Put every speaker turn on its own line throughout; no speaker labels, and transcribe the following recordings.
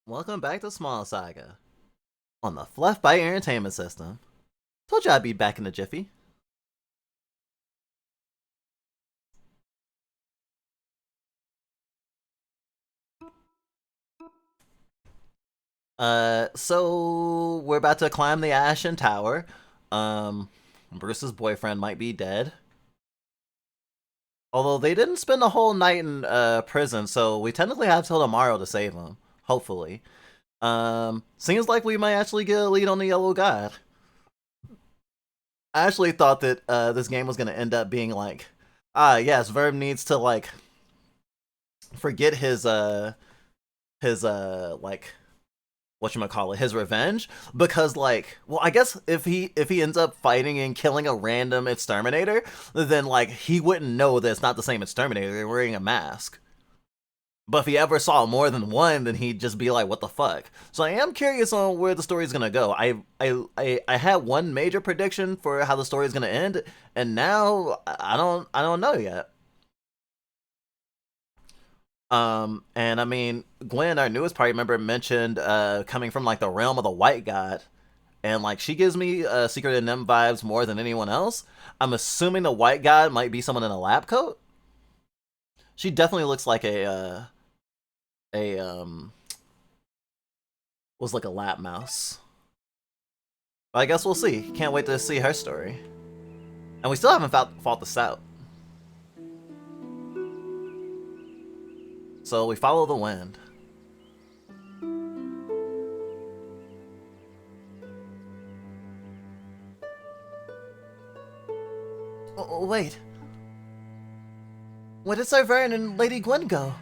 Welcome back to Small Saga on the Fluff by Entertainment System. Told you I'd be back in a jiffy. So we're about to climb the Ashen Tower. Bruce's boyfriend might be dead. Although they didn't spend the whole night in prison, so we technically have till tomorrow to save him. Hopefully. Seems like we might actually get a lead on the Yellow God. I actually thought that this game was gonna end up being like, yes, Verb needs to like forget his like whatchamacallit, his revenge, because like, well, I guess if he ends up fighting and killing a random exterminator, then like he wouldn't know that it's not the same exterminator. They're wearing a mask. But if he ever saw more than one, then he'd just be like, "What the fuck?" So I am curious on where the story's gonna go. I had one major prediction for how the story's gonna end, and now I don't know yet. And I mean, Gwen, our newest party member, mentioned coming from like the realm of the White God, and like she gives me Secret of NIMH vibes more than anyone else. I'm assuming the White God might be someone in a lab coat. She definitely looks like a was like a lap mouse. But I guess we'll see. Can't wait to see her story. And we still haven't fought this out. So we follow the wind. Oh, wait. Where did Sir Vern and Lady Gwen go?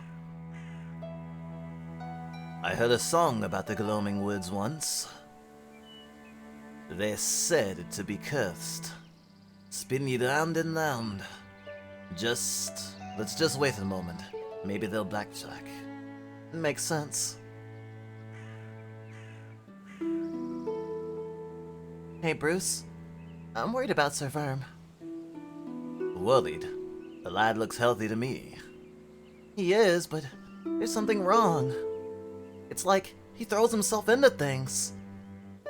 I heard a song about the gloaming woods once. They said it to be cursed. Spin you round and round. Let's just wait a moment. Maybe they'll backtrack. Makes sense. Hey, Bruce. I'm worried about Sir Verm. Worried? The lad looks healthy to me. He is, but there's something wrong. It's like he throws himself into things.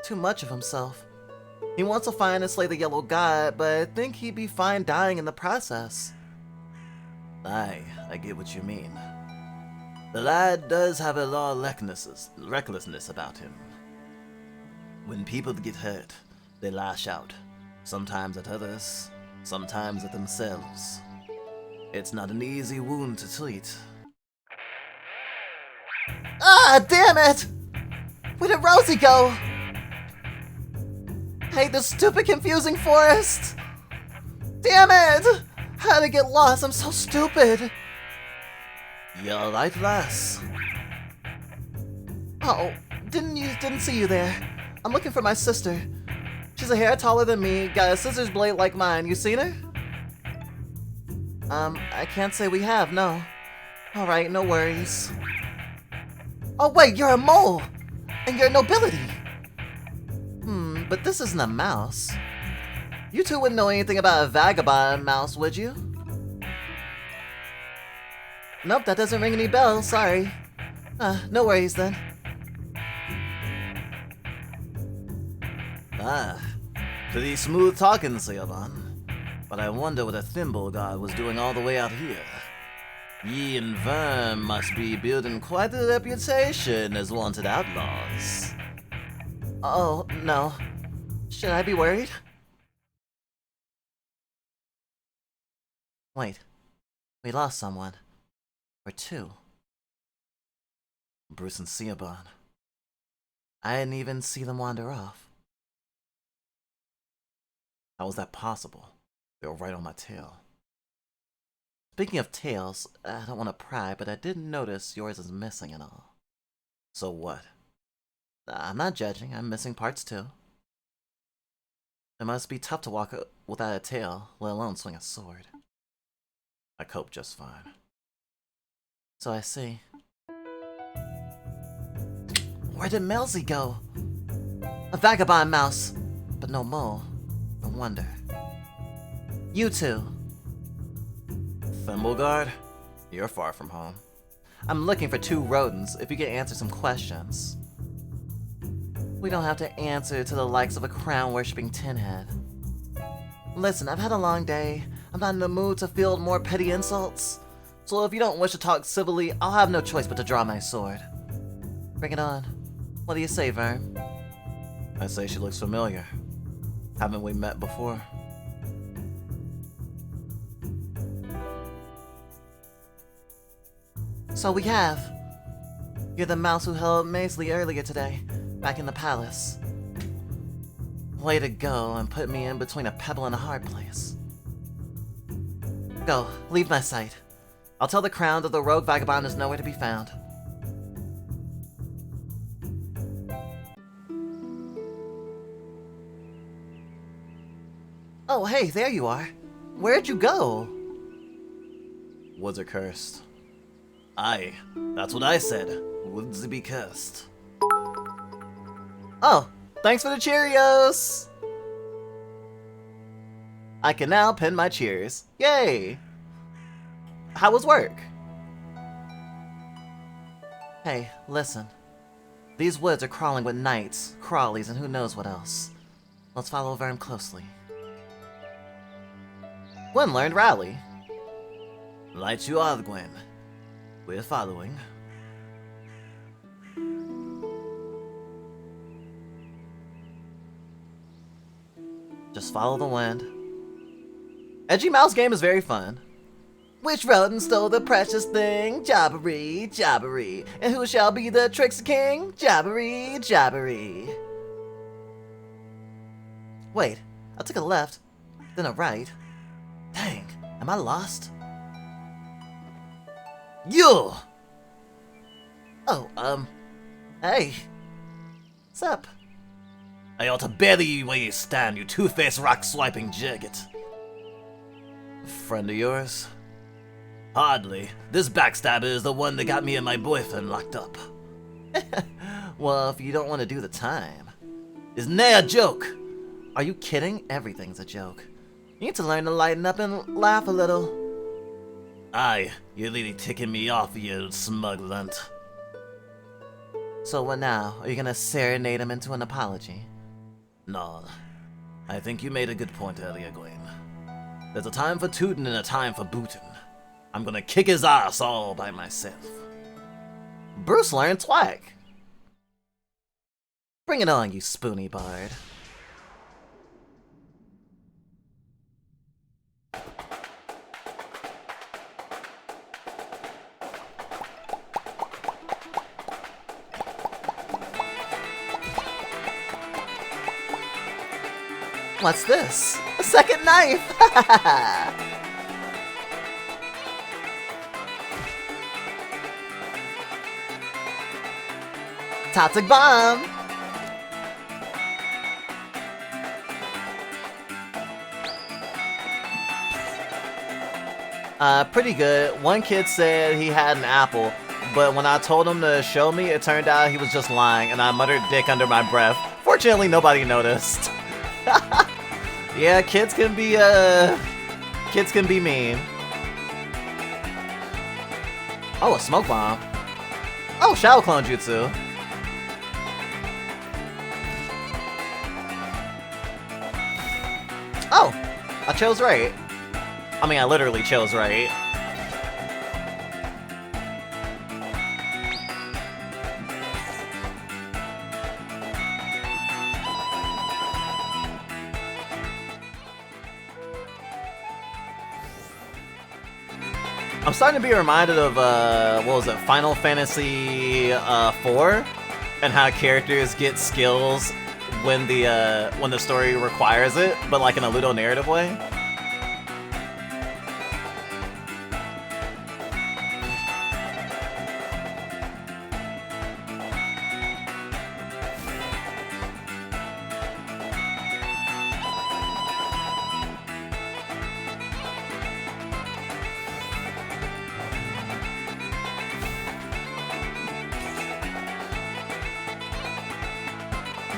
Too much of himself. He wants to find and slay the Yellow God, but I think he'd be fine dying in the process. Aye, I get what you mean. The lad does have a lot of recklessness about him. When people get hurt, they lash out. Sometimes at others, sometimes at themselves. It's not an easy wound to treat. Ah, damn it! Where did Rosie go? I hate this stupid, confusing forest! Damn it! How did I get lost? I'm so stupid! You're alright, lass. Oh, didn't see you there. I'm looking for my sister. She's a hair taller than me, got a scissors blade like mine. You seen her? I can't say we have, no. Alright, no worries. Oh wait, you're a mole! And you're nobility! But this isn't a mouse. You two wouldn't know anything about a vagabond mouse, would you? Nope, that doesn't ring any bells, sorry. No worries then. Pretty smooth talking, Sailon. But I wonder what a thimble god was doing all the way out here. Ye and Vern must be building quite a reputation as wanted outlaws. Oh, no. Should I be worried? Wait. We lost someone. Or two. Bruce and Siobhan. I didn't even see them wander off. How was that possible? They were right on my tail. Speaking of tails, I don't want to pry, but I did notice yours is missing and all. So what? I'm not judging, I'm missing parts too. It must be tough to walk without a tail, let alone swing a sword. I cope just fine. So I see. Where did Melzy go? A vagabond mouse, but no mole. I wonder. You two. Thimbleguard? You're far from home. I'm looking for 2 rodents, if you can answer some questions. We don't have to answer to the likes of a crown-worshipping tinhead. Listen, I've had a long day. I'm not in the mood to field more petty insults. So if you don't wish to talk civilly, I'll have no choice but to draw my sword. Bring it on. What do you say, Vern? I say she looks familiar. Haven't we met before? So we have. You're the mouse who held Maisley earlier today, back in the palace. Way to go and put me in between a pebble and a hard place. Go, leave my sight. I'll tell the crown that the rogue vagabond is nowhere to be found. Oh, hey, there you are. Where'd you go? Woods are cursed. Aye, that's what I said. Woods be cursed. Oh, thanks for the Cheerios! I can now pin my cheers. Yay! How was work? Hey, listen. These woods are crawling with knights, crawlies, and who knows what else. Let's follow Vern closely. Gwen learned Rally. Light you are, Gwen. We're following. Just follow the wind. Edgy Mouse game is very fun. Which rodent stole the precious thing? Jabbery, jabbery. And who shall be the trickster king? Jabbery, jabbery. Wait, I took a left, then a right. Dang, am I lost? You! Oh, hey. What's up? I ought to bury you where you stand, you two-faced rock-swiping jigget. Friend of yours? Hardly. This backstabber is the one that got me and my boyfriend locked up. Well, if you don't want to do the time. Isn't that a joke? Are you kidding? Everything's a joke. You need to learn to lighten up and laugh a little. Aye, you're really ticking me off, you smug lunt. So what now? Are you gonna serenade him into an apology? No. I think you made a good point earlier, Gwen. There's a time for tootin' and a time for bootin'. I'm gonna kick his ass all by myself. Bruce learned twag. Bring it on, you spoony bard. What's this? A second knife! Toxic bomb! Pretty good. One kid said he had an apple, but when I told him to show me, it turned out he was just lying, and I muttered dick under my breath. Fortunately, nobody noticed. Yeah, kids can be mean. Oh, a smoke bomb. Oh, Shadow Clone Jutsu. Oh, I chose right. I mean, I literally chose right. I'm starting to be reminded of, what was it, Final Fantasy 4? And how characters get skills when the story requires it, but like in a ludonarrative way.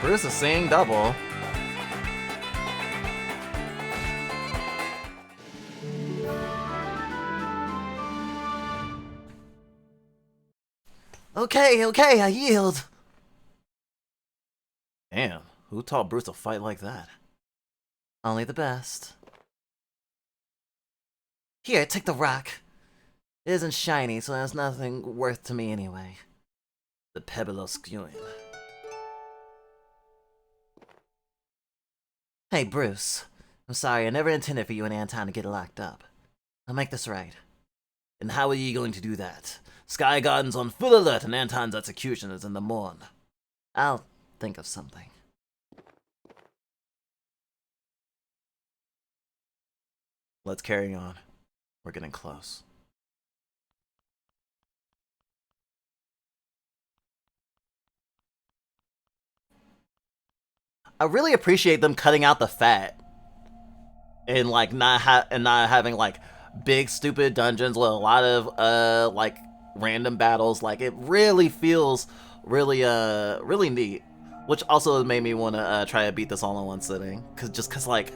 Bruce is seeing double. Okay, okay, I yield. Damn, who taught Bruce to fight like that? Only the best. Here, take the rock. It isn't shiny, so there's nothing worth to me anyway. The pebble skewing. Hey, Bruce. I'm sorry, I never intended for you and Anton to get locked up. I'll make this right. And how are you going to do that? Sky Garden's on full alert and Anton's execution is in the morn. I'll think of something. Let's carry on. We're getting close. I really appreciate them cutting out the fat and like not having like big stupid dungeons with a lot of like random battles. Like it really feels really neat, which also made me want to try to beat this all in one sitting. Cause like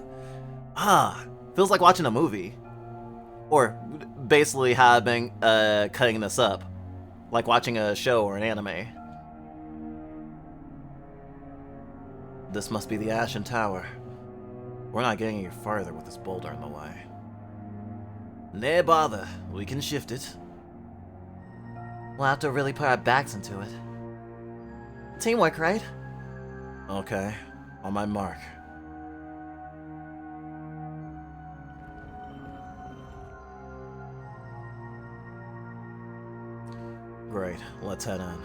feels like watching a movie, or basically how I've been cutting this up, like watching a show or an anime. This must be the Ashen Tower. We're not getting any farther with this boulder in the way. Nay bother, we can shift it. We'll have to really put our backs into it. Teamwork, right? Okay, on my mark. Great, let's head in.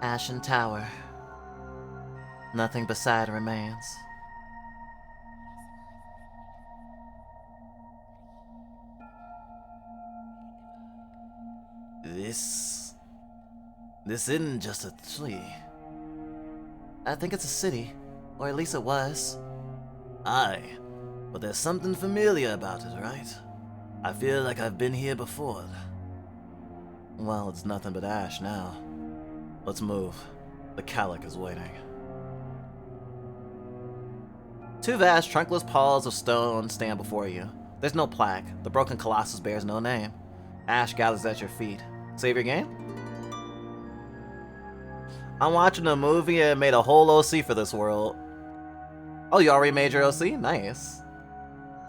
Ashen Tower. Nothing beside remains. This isn't just a tree. I think it's a city, or at least it was. Aye, but there's something familiar about it, right? I feel like I've been here before. Well, it's nothing but ash now. Let's move. The Calic is waiting. Two vast, trunkless piles of stone stand before you. There's no plaque. The broken colossus bears no name. Ash gathers at your feet. Save your game? I'm watching a movie and made a whole OC for this world. Oh, you already made your OC? Nice.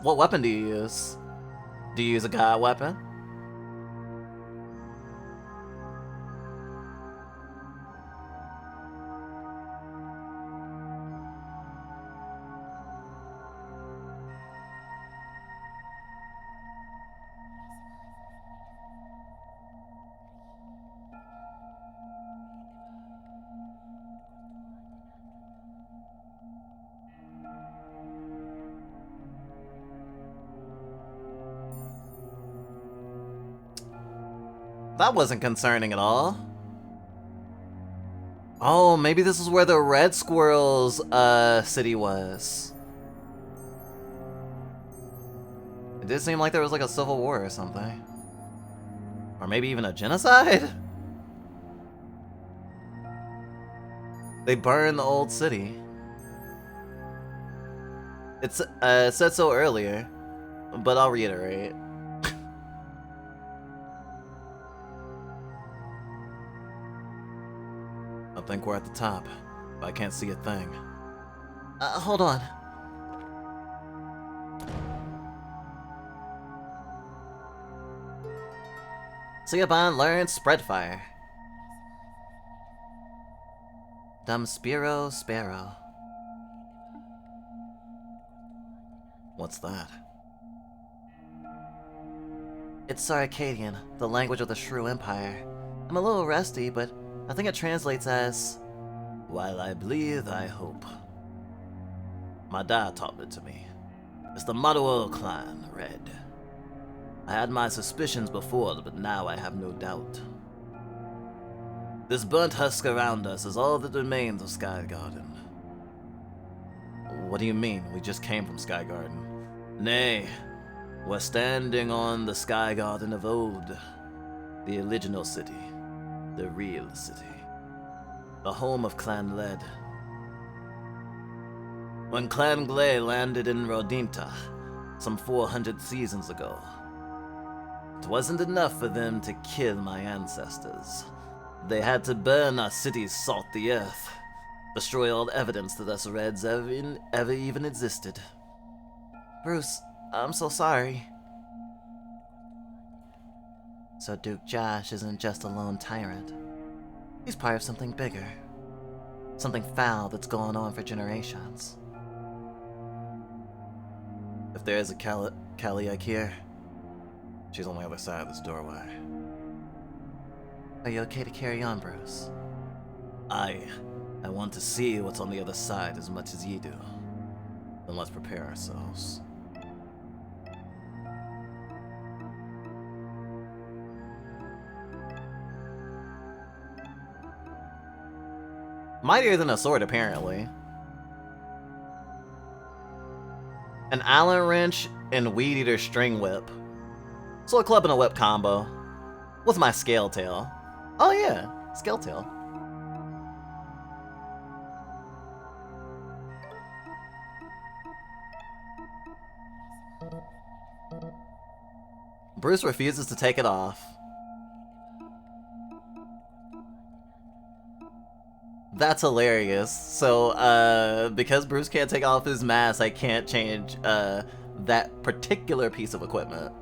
What weapon do you use? Do you use a god weapon? That wasn't concerning at all. Oh, maybe this is where the Red Squirrels city was. It did seem like there was like a civil war or something. Or maybe even a genocide? They burned the old city. It's said so earlier, but I'll reiterate. I think we're at the top, but I can't see a thing. Hold on. Siobhan learned Spread Fire. Dumspiro Sparrow. What's that? It's Saracadian, the language of the Shrew Empire. I'm a little rusty, but I think it translates as, while I breathe, I hope. My dad taught it to me. It's the motto of the clan, Red. I had my suspicions before, but now I have no doubt. This burnt husk around us is all that remains of Sky Garden. What do you mean? We just came from Sky Garden. Nay, we're standing on the Sky Garden of old. The original city. The real city. The home of Clan Led. When Clan Glay landed in Rodinta, some 400 seasons ago. It wasn't enough for them to kill my ancestors. They had to burn our cities, salt the earth, destroy all evidence that us Reds ever even existed. Bruce, I'm so sorry. So Duke Josh isn't just a lone tyrant. He's part of something bigger. Something foul that's going on for generations. If there is a Kaliak here, she's on the other side of this doorway. Are you okay to carry on, Bruce? I want to see what's on the other side as much as you do. Then let's prepare ourselves. Mightier than a sword, apparently. An Allen wrench and Weed Eater string whip. So a club and a whip combo. With my scale tail. Oh yeah, scale tail. Bruce refuses to take it off. That's hilarious. So, because Bruce can't take off his mask, I can't change, that particular piece of equipment.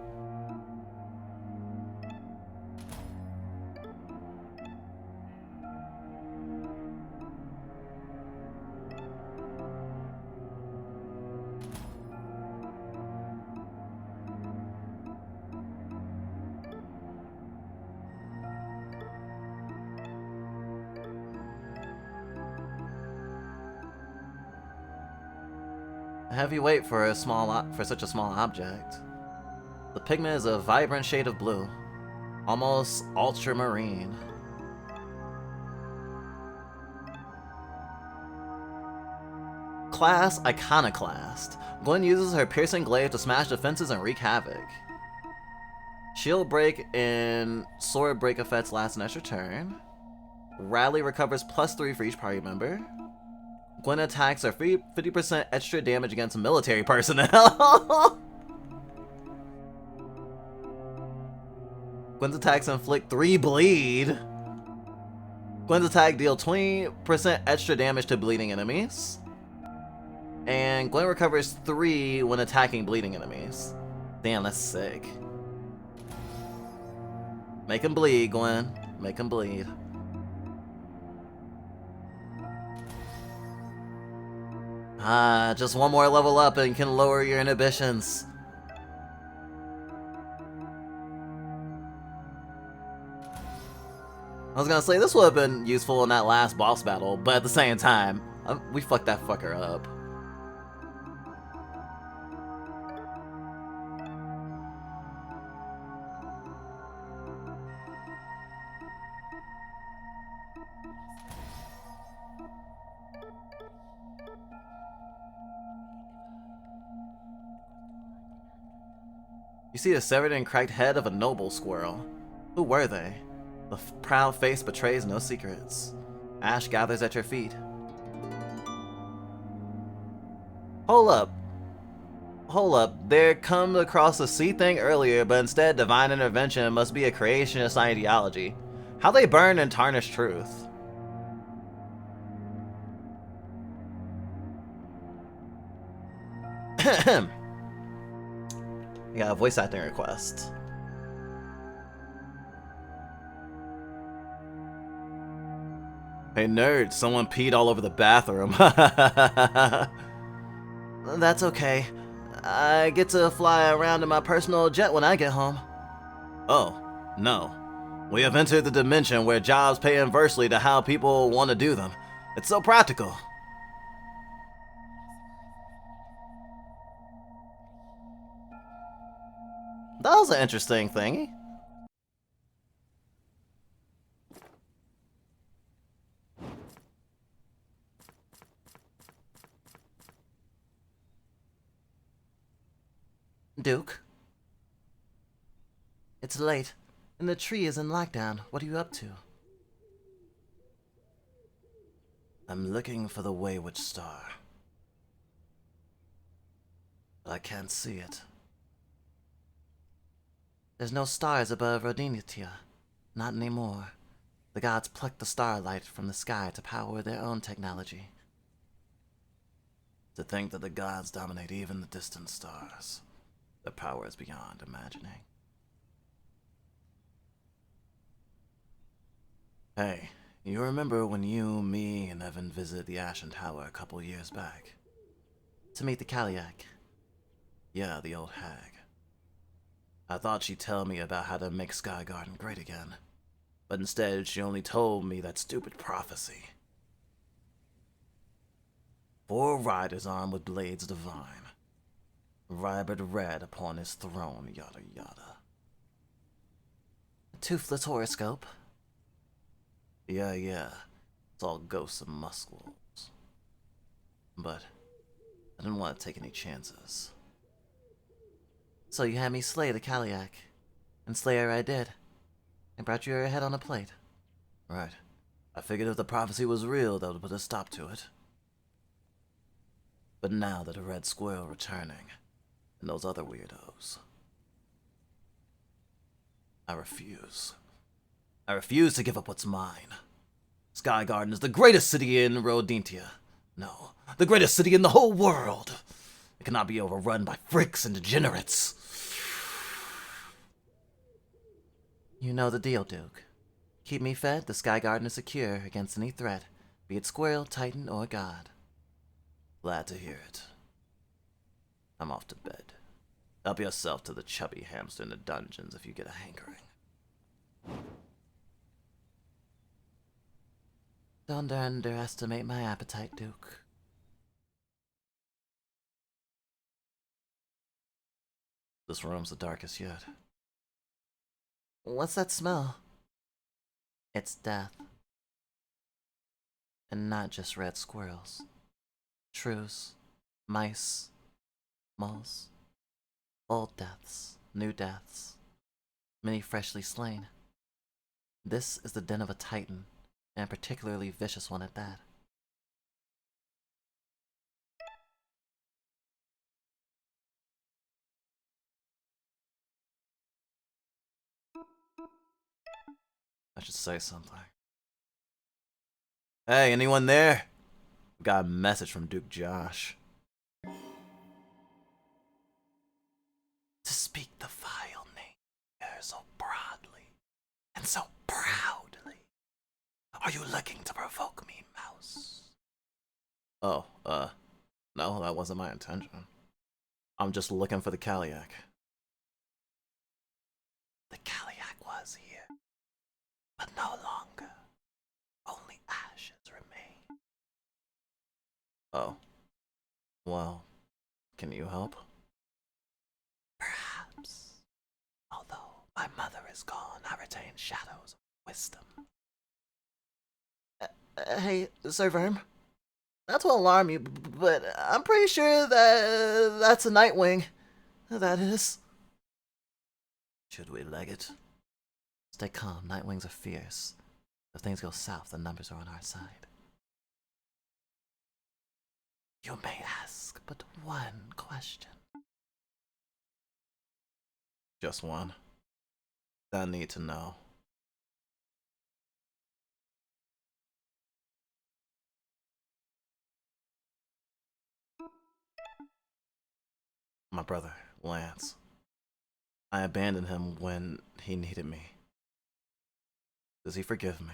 A heavy weight for such a small object. The pigment is a vibrant shade of blue, almost ultramarine. Class Iconoclast. Gwen uses her piercing glaive to smash defenses and wreak havoc. Shield break and sword break effects last an extra turn. Rally recovers +3 for each party member. Gwen attacks are 50% extra damage against military personnel. Gwen's attacks inflict 3 bleed. Gwen's attack deal 20% extra damage to bleeding enemies. And Gwen recovers 3 when attacking bleeding enemies. Damn, that's sick. Make him bleed, Gwen. Make him bleed. Ah, just one more level up and can lower your inhibitions. I was gonna say this would have been useful in that last boss battle, but at the same time, we fucked that fucker up. You see the severed and cracked head of a noble squirrel. Who were they? The proud face betrays no secrets. Ash gathers at your feet. Hold up. Hold up. There come across a sea thing earlier, but instead divine intervention must be a creationist ideology. How they burn and tarnish truth. We got a voice acting request. Hey nerd, someone peed all over the bathroom. That's okay. I get to fly around in my personal jet when I get home. Oh, no. We have entered the dimension where jobs pay inversely to how people want to do them. It's so practical. That was an interesting thingy. Duke? It's late, and the tree is in lockdown. What are you up to? I'm looking for the Wayward Star. but I can't see it. There's no stars above Rodinia. Not anymore. The gods plucked the starlight from the sky to power their own technology. To think that the gods dominate even the distant stars. Their power is beyond imagining. Hey, you remember when you, me, and Evan visited the Ashen Tower a couple years back? To meet the Kaliak. Yeah, the old hag. I thought she'd tell me about how to make Sky Garden great again. But instead, she only told me that stupid prophecy. 4 riders armed with blades divine. Rabbit red upon his throne, yada yada. A toothless horoscope. Yeah. It's all ghosts and muscles. But I didn't want to take any chances. So you had me slay the Kaliak. And slay her I did. I brought you her head on a plate. Right. I figured if the prophecy was real, that would put a stop to it. But now that a red squirrel returning, and those other weirdos, I refuse. I refuse to give up what's mine. Sky Garden is the greatest city in Rodinia. No, the greatest city in the whole world. It cannot be overrun by freaks and degenerates. You know the deal, Duke. Keep me fed, the Sky Garden is secure against any threat, be it squirrel, titan, or god. Glad to hear it. I'm off to bed. Help yourself to the chubby hamster in the dungeons if you get a hankering. Don't underestimate my appetite, Duke. This room's the darkest yet. What's that smell? It's death. And not just red squirrels. Shrews, mice, moles. Old deaths, new deaths. Many freshly slain. This is the den of a titan, and a particularly vicious one at that. I should say something. Hey, anyone there? Got a message from Duke Josh. To speak the vile name here so broadly and so proudly. Are you looking to provoke me, mouse? Oh, no, that wasn't my intention. I'm just looking for the Kaliak. The Kaliak was here, but no longer. Only ashes remain. Oh. Well, can you help? Perhaps. Although my mother is gone, I retain shadows of wisdom. Hey, Sir Verm. Not to alarm you, but I'm pretty sure that's a Nightwing. That is. Should we leg it? Stay calm, Nightwings are fierce. If things go south, the numbers are on our side. You may ask but one question. Just one? I need to know. My brother, Lance. I abandoned him when he needed me. Does he forgive me?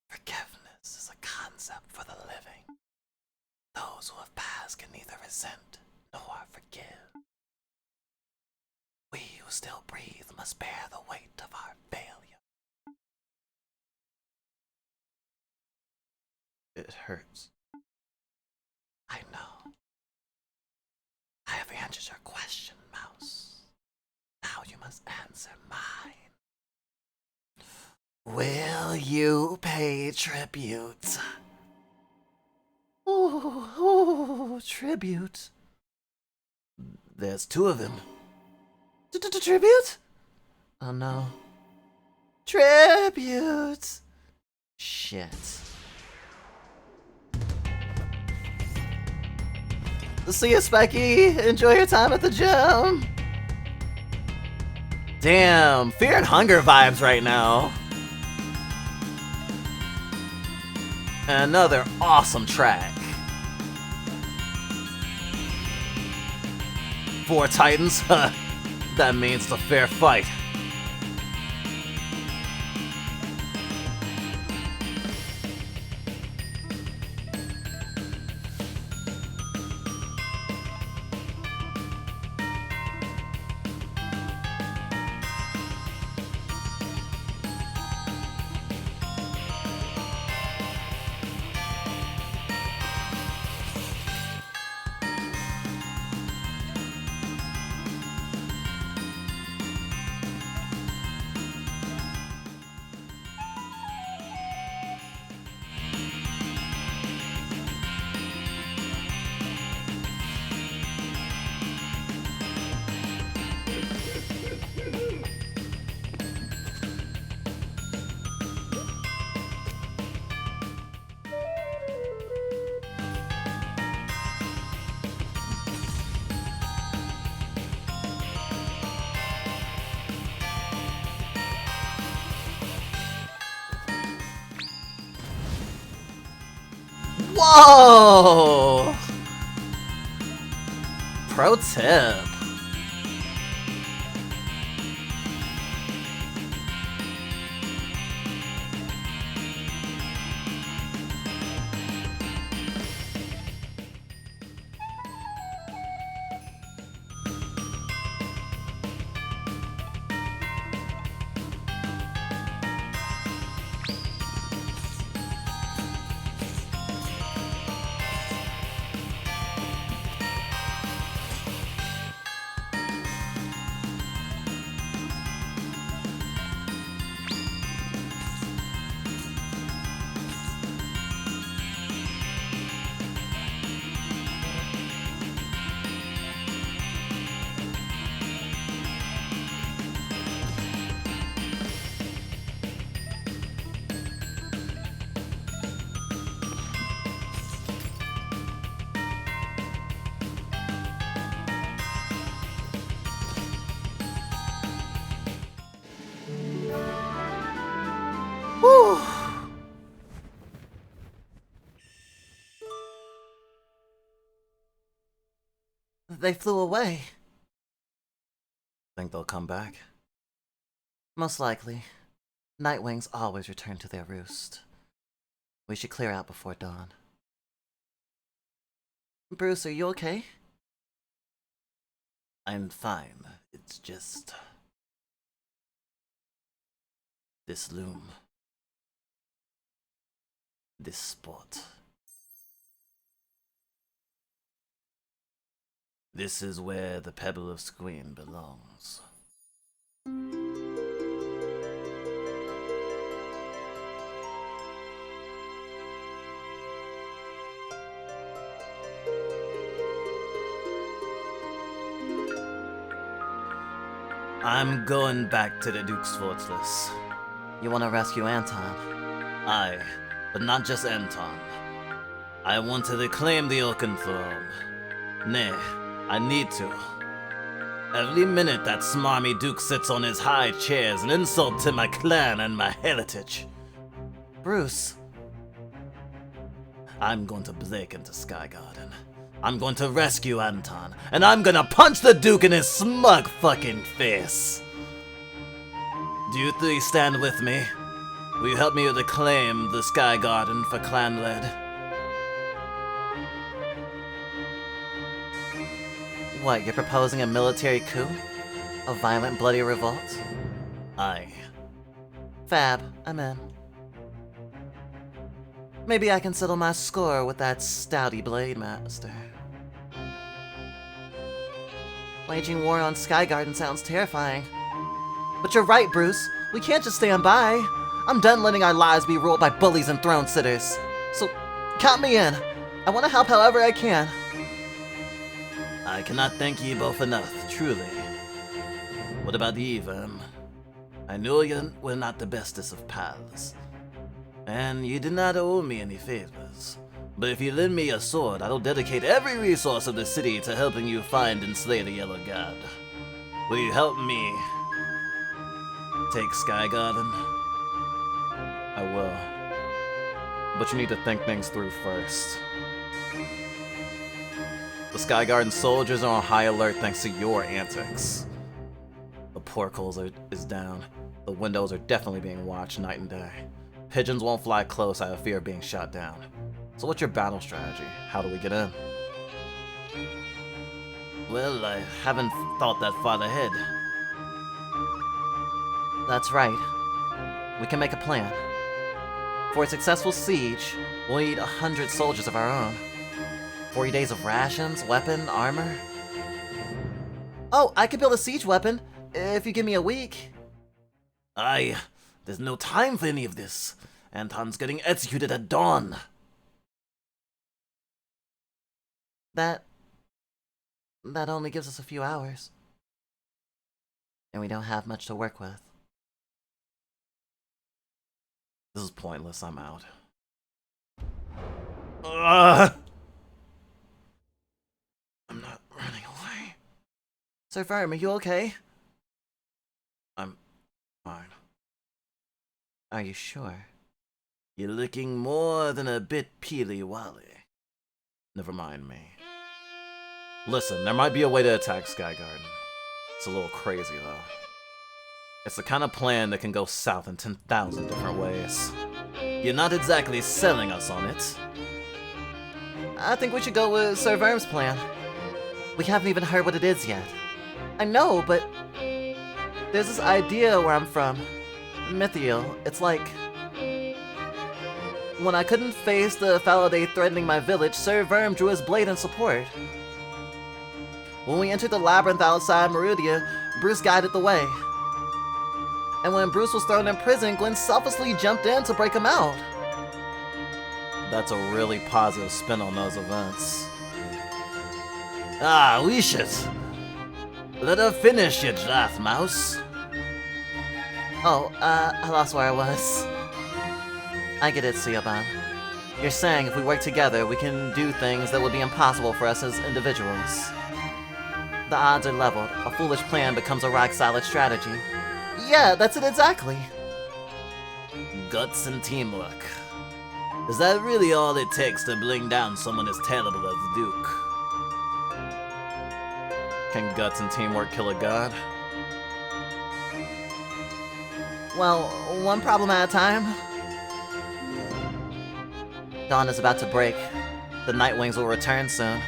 Forgiveness is a concept for the living. Those who have passed can neither resent nor forgive. We who still breathe must bear the weight of our failure. It hurts. I know. I have answered your question, Mouse. Now you must answer mine. Will you pay tribute? Oh, tribute. There's 2 of them. Tribute? Oh no. Tribute! Shit. See you, Specky. Enjoy your time at the gym. Damn, Fear and Hunger vibes right now. Another awesome track. 4 Titans? Huh. That means it's a fair fight. Whoa! Pro tip. Whew. They flew away. Think they'll come back? Most likely. Nightwings always return to their roost. We should clear out before dawn. Bruce, are you okay? I'm fine. It's just... this loom. This spot. This is where the Pebble of Squeen belongs. I'm going back to the Duke's Fortress. You want to rescue Anton? Aye, but not just Anton. I want to reclaim the Oaken Throne. Nay, I need to. Every minute that smarmy Duke sits on his high chairs an insult to my clan and my heritage. Bruce. I'm going to break into Sky Garden. I'm going to rescue Anton, and I'm gonna punch the Duke in his smug fucking face. Do you three stand with me? Will you help me reclaim the Sky Garden for Clan Led? What, you're proposing a military coup? A violent, bloody revolt? Aye. Fab, I'm in. Maybe I can settle my score with that stouty Blade Master. Waging war on Sky Garden sounds terrifying. But you're right, Bruce. We can't just stand by. I'm done letting our lives be ruled by bullies and throne sitters. So, count me in. I want to help however I can. I cannot thank ye both enough, truly. What about Eve? I know you were not the bestest of pals. And you did not owe me any favors. But if you lend me a sword, I will dedicate every resource of the city to helping you find and slay the Yellow God. Will you help me take Sky Garden? I will. But you need to think things through first. The Sky Garden soldiers are on high alert thanks to your antics. The portcullis is down. The windows are definitely being watched night and day. Pigeons won't fly close out of fear of being shot down. So what's your battle strategy? How do we get in? Well, I haven't thought that far ahead. That's right. We can make a plan. For a successful siege, we'll need 100 soldiers of our own. 40 days of rations, weapon, armor. Oh, I could build a siege weapon if you give me a week. There's no time for any of this. Anton's getting executed at dawn. That only gives us a few hours. And we don't have much to work with. This is pointless, I'm out. I'm not running away. Sir Firm, are you okay? I'm fine. Are you sure? You're looking more than a bit peely-wally. Never mind me. Listen, there might be a way to attack Sky Garden. It's a little crazy, though. It's the kind of plan that can go south in 10,000 different ways. You're not exactly selling us on it. I think we should go with Sir Verm's plan. We haven't even heard what it is yet. I know, but there's this idea where I'm from. Mithiel. It's like when I couldn't face the Faladay threatening my village, Sir Verm drew his blade in support. When we entered the labyrinth outside Merudia, Bruce guided the way. And when Bruce was thrown in prison, Glenn selflessly jumped in to break him out. That's a really positive spin on those events. We should. Let her finish, you draft mouse. Oh, I lost where I was. I get it, Suyaban. You're saying if we work together, we can do things that would be impossible for us as individuals. The odds are leveled. A foolish plan becomes a rock-solid strategy. Yeah, that's it exactly. Guts and teamwork. Is that really all it takes to bring down someone as terrible as Duke? Can guts and teamwork kill a god? Well, one problem at a time. Dawn is about to break. The Nightwings will return soon.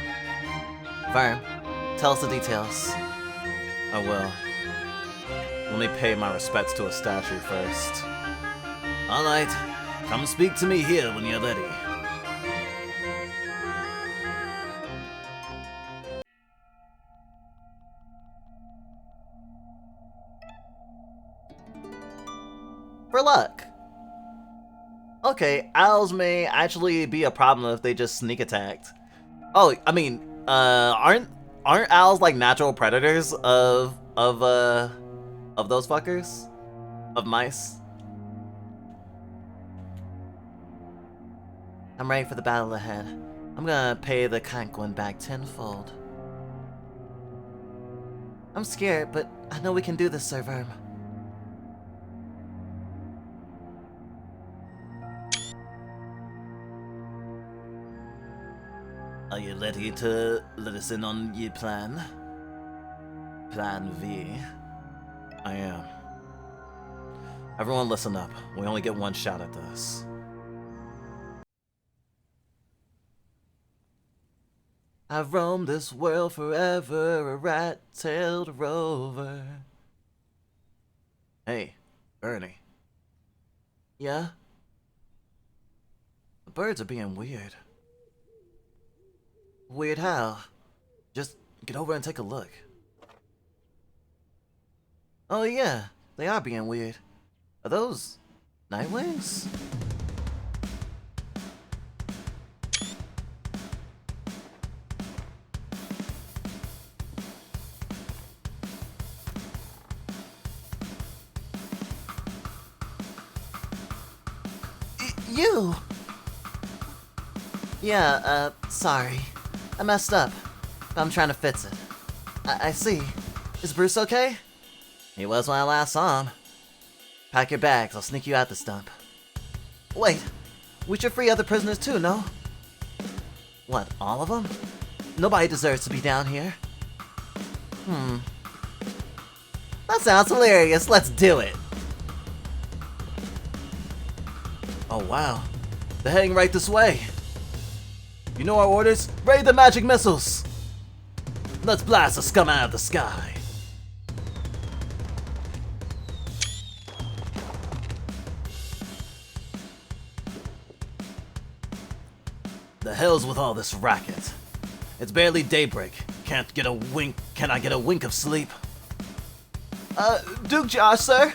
Verm, tell us the details. I will. Let me pay my respects to a statue first. Alright, come speak to me here when you're ready. For luck. Okay, owls may actually be a problem if they just sneak attacked. Oh, I mean, aren't owls like natural predators of those fuckers? Of mice? I'm ready for the battle ahead. I'm gonna pay the Conquin back tenfold. I'm scared, but I know we can do this, Sir Verm. Are you ready to let us in on your plan? Plan V. I am. Everyone listen up. We only get one shot at this. I've roamed this world forever, a rat-tailed rover. Hey, Ernie. Yeah? The birds are being weird. Weird how? Just get over and take a look. Oh yeah, they are being weird. Are those Nightwings? You! Yeah, sorry. I messed up, but I'm trying to fix it. I see. Is Bruce okay? He was when I last saw him. Pack your bags, I'll sneak you out this dump. Wait, we should free other prisoners too, no? What, all of them? Nobody deserves to be down here. That sounds hilarious, let's do it! Oh wow, they're heading right this way. You know our orders? Raid the magic missiles! Let's blast the scum out of the sky. The hell's with all this racket? It's barely daybreak. Can I get a wink of sleep? Duke Josh, sir.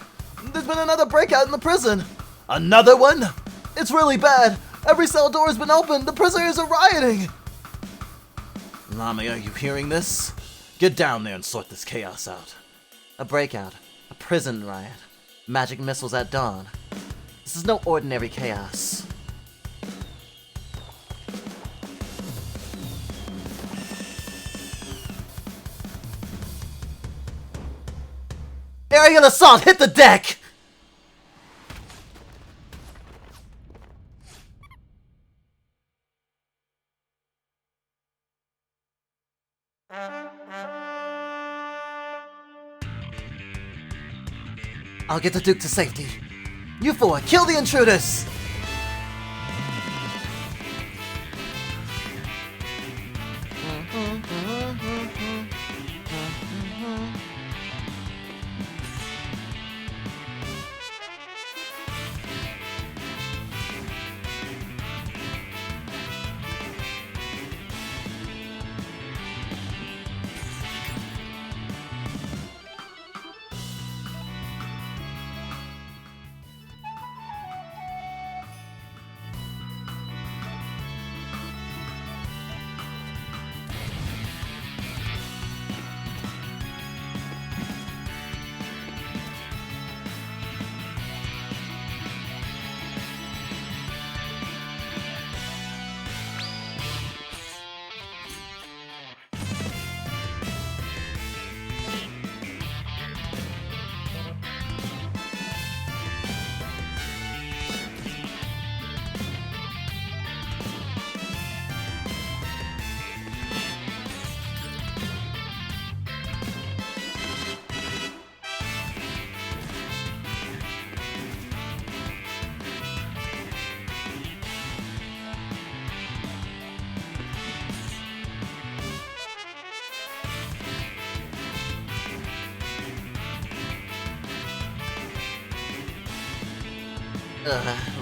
There's been another breakout in the prison. Another one? It's really bad. Every cell door has been opened. The prisoners are rioting. Lami, are you hearing this? Get down there and sort this chaos out. A breakout. A prison riot. Magic missiles at dawn. This is no ordinary chaos. Aerial assault! Hit the deck! I'll get the Duke to safety. You four, kill the intruders!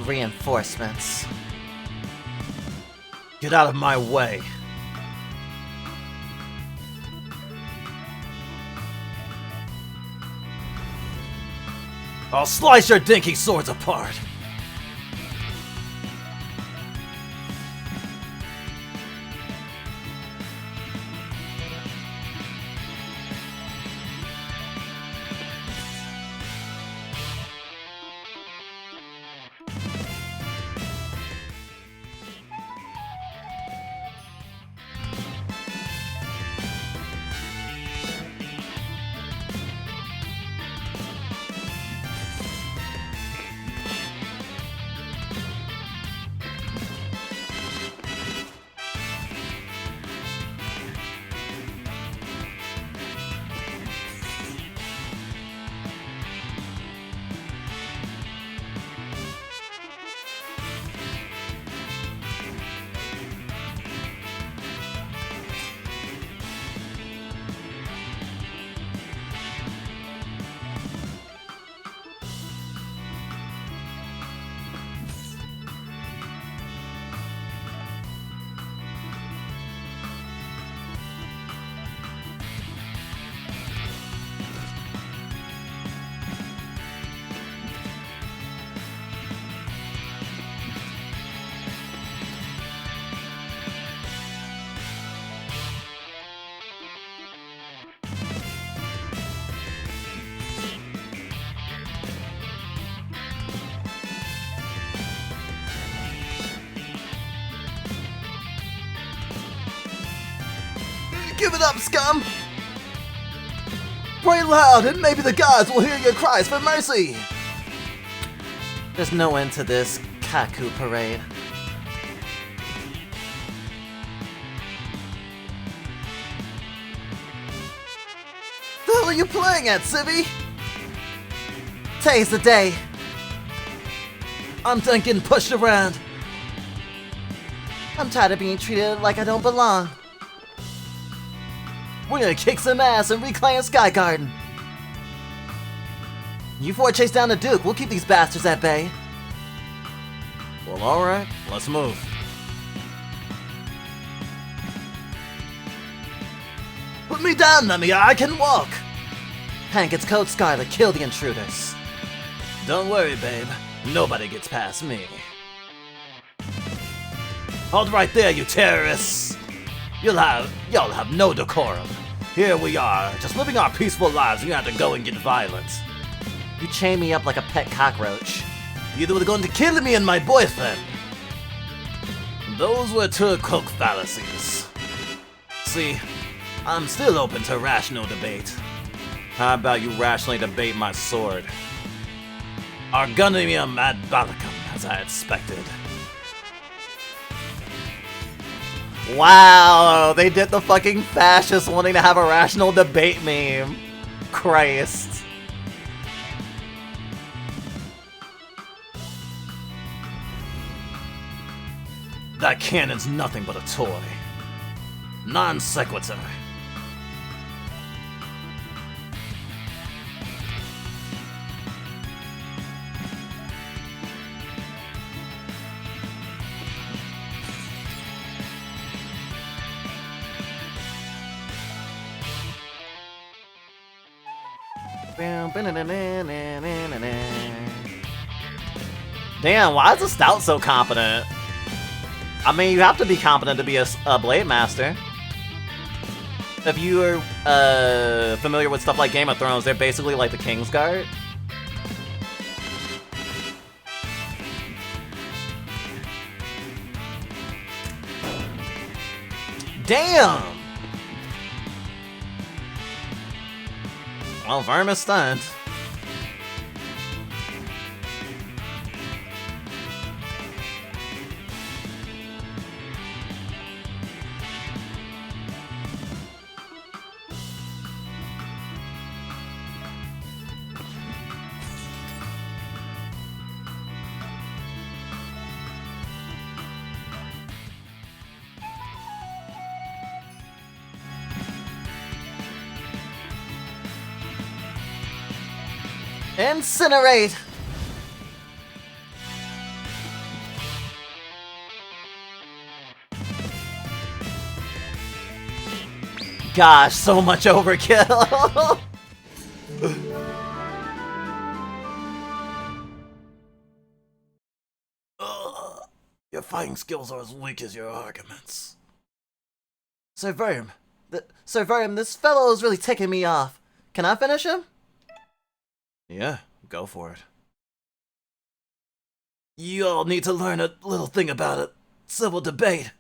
Reinforcements. Get out of my way. I'll slice your dinky swords apart. up, scum! Pray loud, and maybe the gods will hear your cries for mercy! There's no end to this Kaku parade. The hell are you playing at, Civvy? Today's the day. I'm done getting pushed around. I'm tired of being treated like I don't belong. We're gonna kick some ass and reclaim Sky Garden. You four chase down the Duke. We'll keep these bastards at bay. Well, alright. Let's move. Put me down, Namiya. I can walk. Hank, it's Code Scarlet. Kill the intruders. Don't worry, babe. Nobody gets past me. Hold right there, you terrorists! Y'all have no decorum. Here we are, just living our peaceful lives, and you have to go and get violent. You chain me up like a pet cockroach. You were going to kill me and my boyfriend. Those were two coke fallacies. See, I'm still open to rational debate. How about you rationally debate my sword? Argonium ad Balicum, as I expected. Wow, they did the fucking fascists wanting to have a rational debate meme. Christ. That cannon's nothing but a toy. Non sequitur. Damn, why is the Stout so competent? I mean, you have to be competent to be a Blade Master. If you are familiar with stuff like Game of Thrones, they're basically like the Kingsguard. Damn! Well, Verm is stunned. Incinerate! Gosh, so much overkill! Your fighting skills are as weak as your arguments. Sir Verm, this fellow is really ticking me off. Can I finish him? Yeah, go for it. You all need to learn a little thing about it. Civil debate.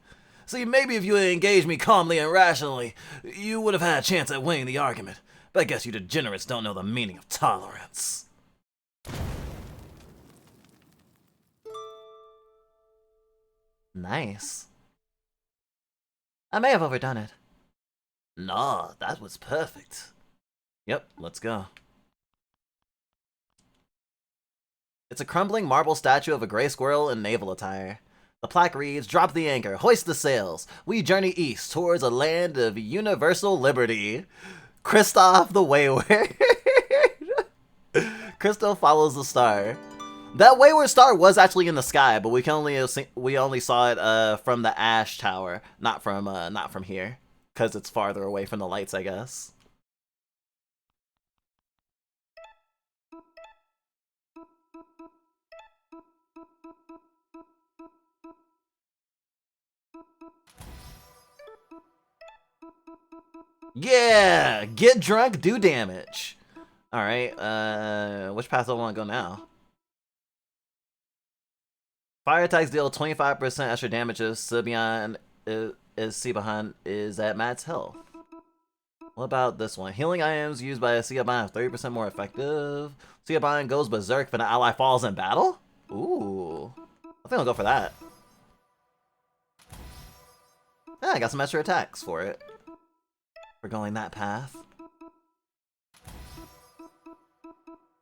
See, maybe if you had engaged me calmly and rationally, you would have had a chance at winning the argument. But I guess you degenerates don't know the meaning of tolerance. Nice. I may have overdone it. Nah, that was perfect. Yep, let's go. It's a crumbling marble statue of a gray squirrel in naval attire. The plaque reads, "Drop the anchor, hoist the sails. We journey east towards a land of universal liberty. Kristoff the Wayward." Kristoff follows the star. That wayward star was actually in the sky, but we only saw it from the Ash Tower, not from here, because it's farther away from the lights, I guess. Yeah! Get drunk, do damage. Alright, which path do I want to go now? Fire attacks deal 25% extra damage if Sibian is at Matt's health. What about this one? Healing items used by a Saga are 30% more effective. Saga goes berserk if an ally falls in battle? Ooh. I think I'll go for that. Yeah, I got some extra attacks for it. We're going that path.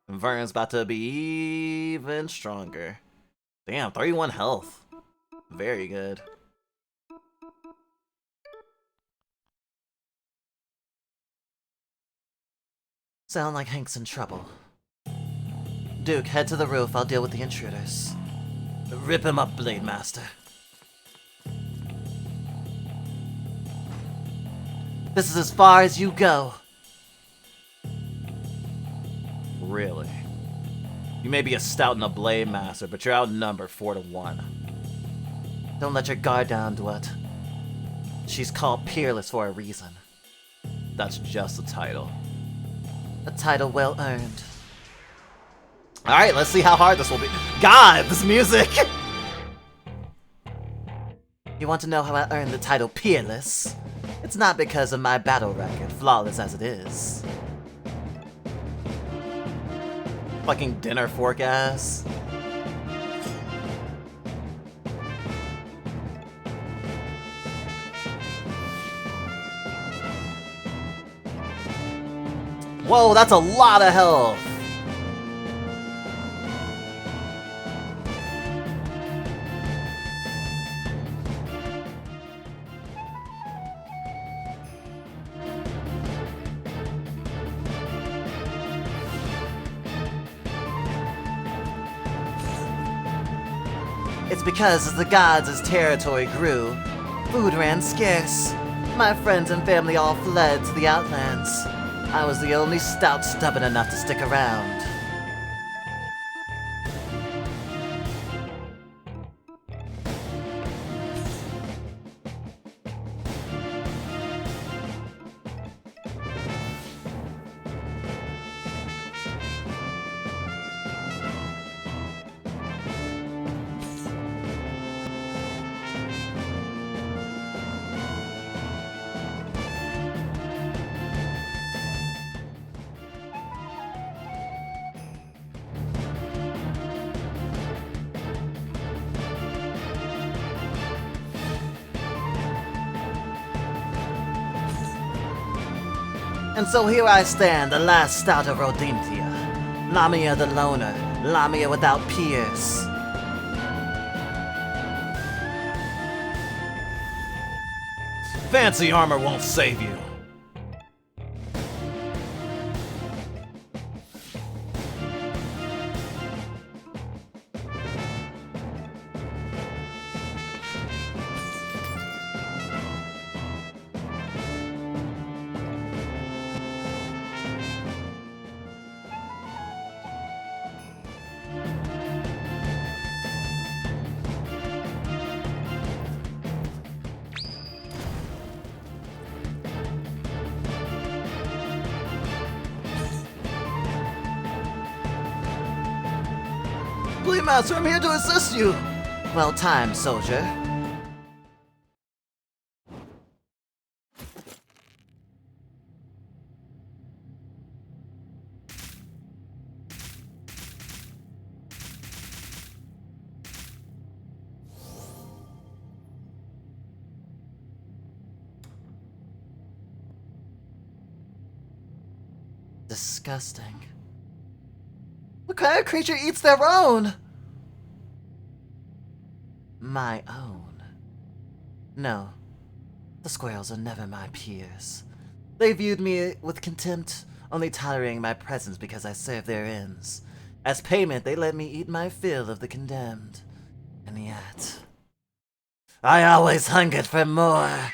And Vern's about to be even stronger. Damn, 31 health. Very good. Sound like Hank's in trouble. Duke, head to the roof. I'll deal with the intruders. Rip him up, Blade Master. This is as far as you go. Really? You may be a stout and a Blade Master, but you're outnumbered 4-1. Don't let your guard down, Dwet. She's called Peerless for a reason. That's just a title. A title well earned. Alright, let's see how hard this will be. God, this music! You want to know how I earned the title Peerless? It's not because of my battle record, flawless as it is. Fucking dinner fork ass. Whoa, that's a lot of health! It's because as the gods' territory grew, food ran scarce. My friends and family all fled to the Outlands. I was the only stout stubborn enough to stick around. And so here I stand, the last stout of Rodintia. Lamia the loner, Lamia without peers. Fancy armor won't save you. Blade Master, I'm here to assist you! Well timed, soldier. Disgusting. What kind of creature eats their own? My own. No, the squirrels are never my peers. They viewed me with contempt, only tolerating my presence because I served their ends. As payment, they let me eat my fill of the condemned. And yet, I always hungered for more.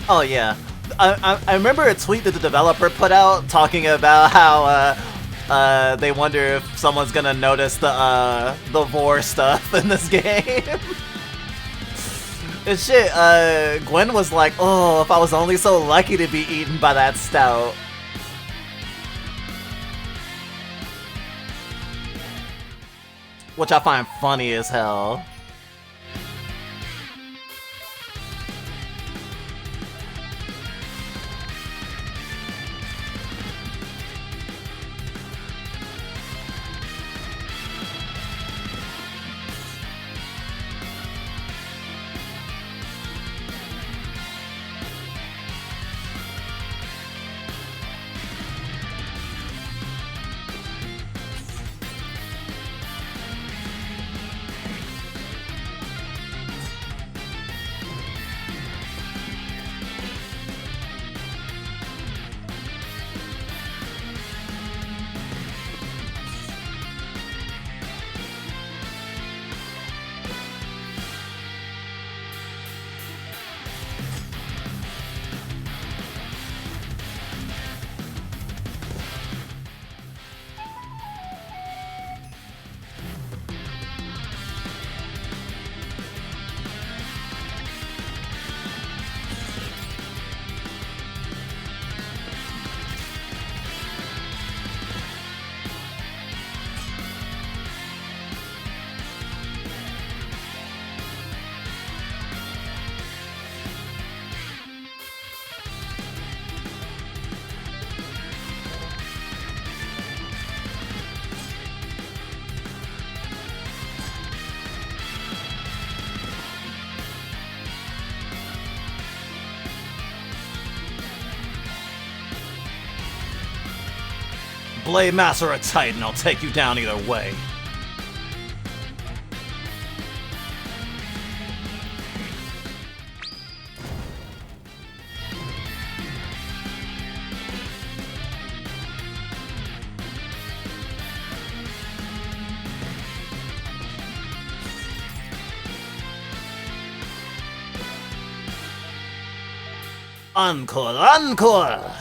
Oh yeah, I remember a tweet that the developer put out talking about how they wonder if someone's gonna notice the vor stuff in this game. And shit, Gwen was like, "Oh, if I was only so lucky to be eaten by that stout." Which I find funny as hell. Blade Master or Titan, I'll take you down either way. Encore, encore!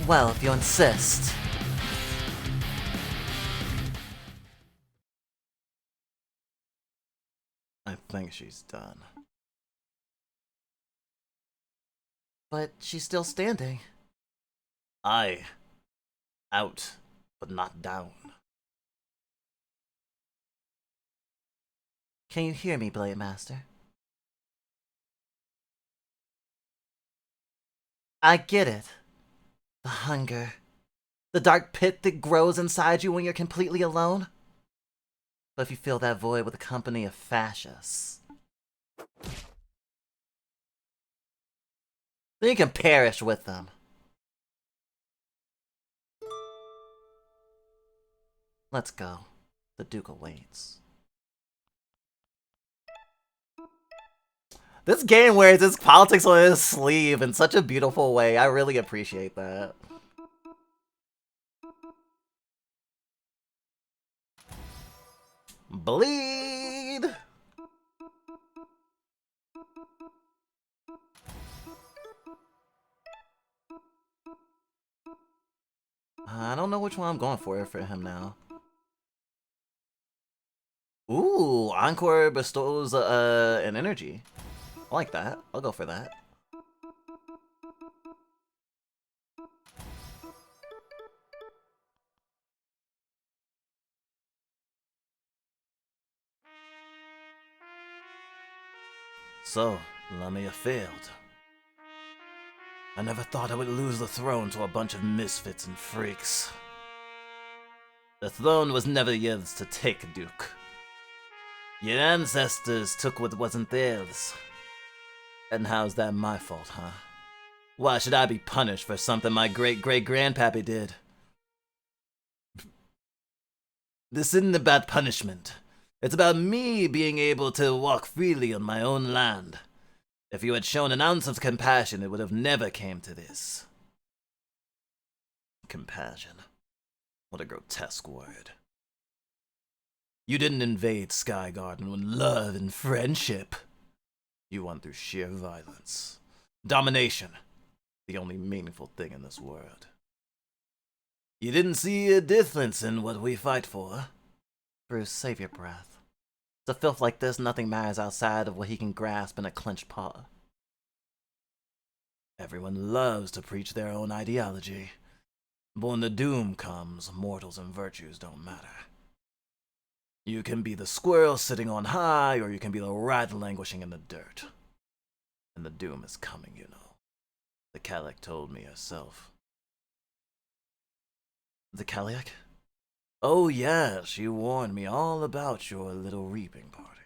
Well, if you insist. I think she's done. But she's still standing. Aye. Out, but not down. Can you hear me, Blade Master? I get it. The hunger. The dark pit that grows inside you when you're completely alone. But if you fill that void with a company of fascists, then you can perish with them. Let's go. The Duke awaits. This game wears its politics on his sleeve in such a beautiful way. I really appreciate that. Bleed! I don't know which one I'm going for him now. Ooh, Encore bestows an energy. I like that. I'll go for that. So, Lamia failed. I never thought I would lose the throne to a bunch of misfits and freaks. The throne was never yours to take, Duke. Your ancestors took what wasn't theirs. And how's that my fault, huh? Why should I be punished for something my great-great-grandpappy did? This isn't about punishment. It's about me being able to walk freely on my own land. If you had shown an ounce of compassion, it would have never came to this. Compassion. What a grotesque word. You didn't invade Sky Garden with love and friendship. You won through sheer violence. Domination. The only meaningful thing in this world. You didn't see a difference in what we fight for.
Bruce, save your breath. It's a filth like this, nothing matters outside of what he can grasp in a clenched paw.
Everyone loves to preach their own ideology. But when the doom comes, mortals and virtues don't matter. You can be the squirrel sitting on high, or you can be the rat languishing in the dirt. And the doom is coming, you know. The Calic told me herself.
The Calic?
Oh yeah, she warned me all about your little reaping party.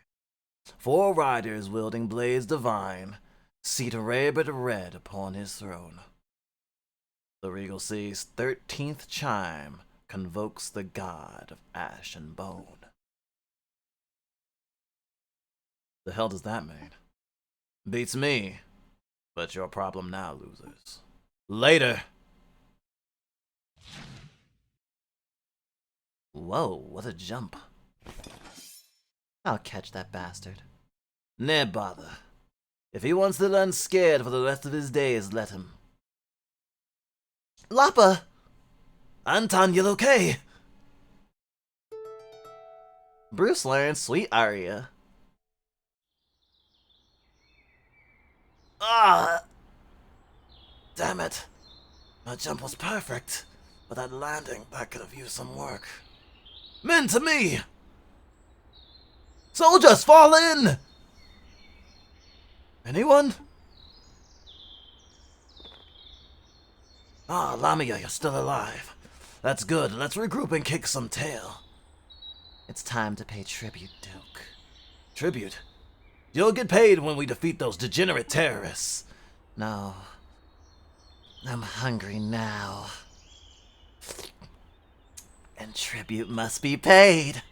4 riders wielding blades divine, seat rarebit red upon his throne. The Regal City's 13th chime convokes the god of ash and bone. The hell does that mean? Beats me. But your problem now, losers. Later!
Whoa, what a jump. I'll catch that bastard.
Nah bother. If he wants to run scared for the rest of his days, let him.
Lappa!
Anton, you okay?
Bruce learns sweet aria.
Ah! Damn it. My jump was perfect, but that landing, that could have used some work. Men to me! Soldiers, fall in! Anyone? Ah, Lamia, you're still alive. That's good. Let's regroup and kick some tail.
It's time to pay tribute, Duke.
Tribute? You'll get paid when we defeat those degenerate terrorists.
No. I'm hungry now. And tribute must be paid.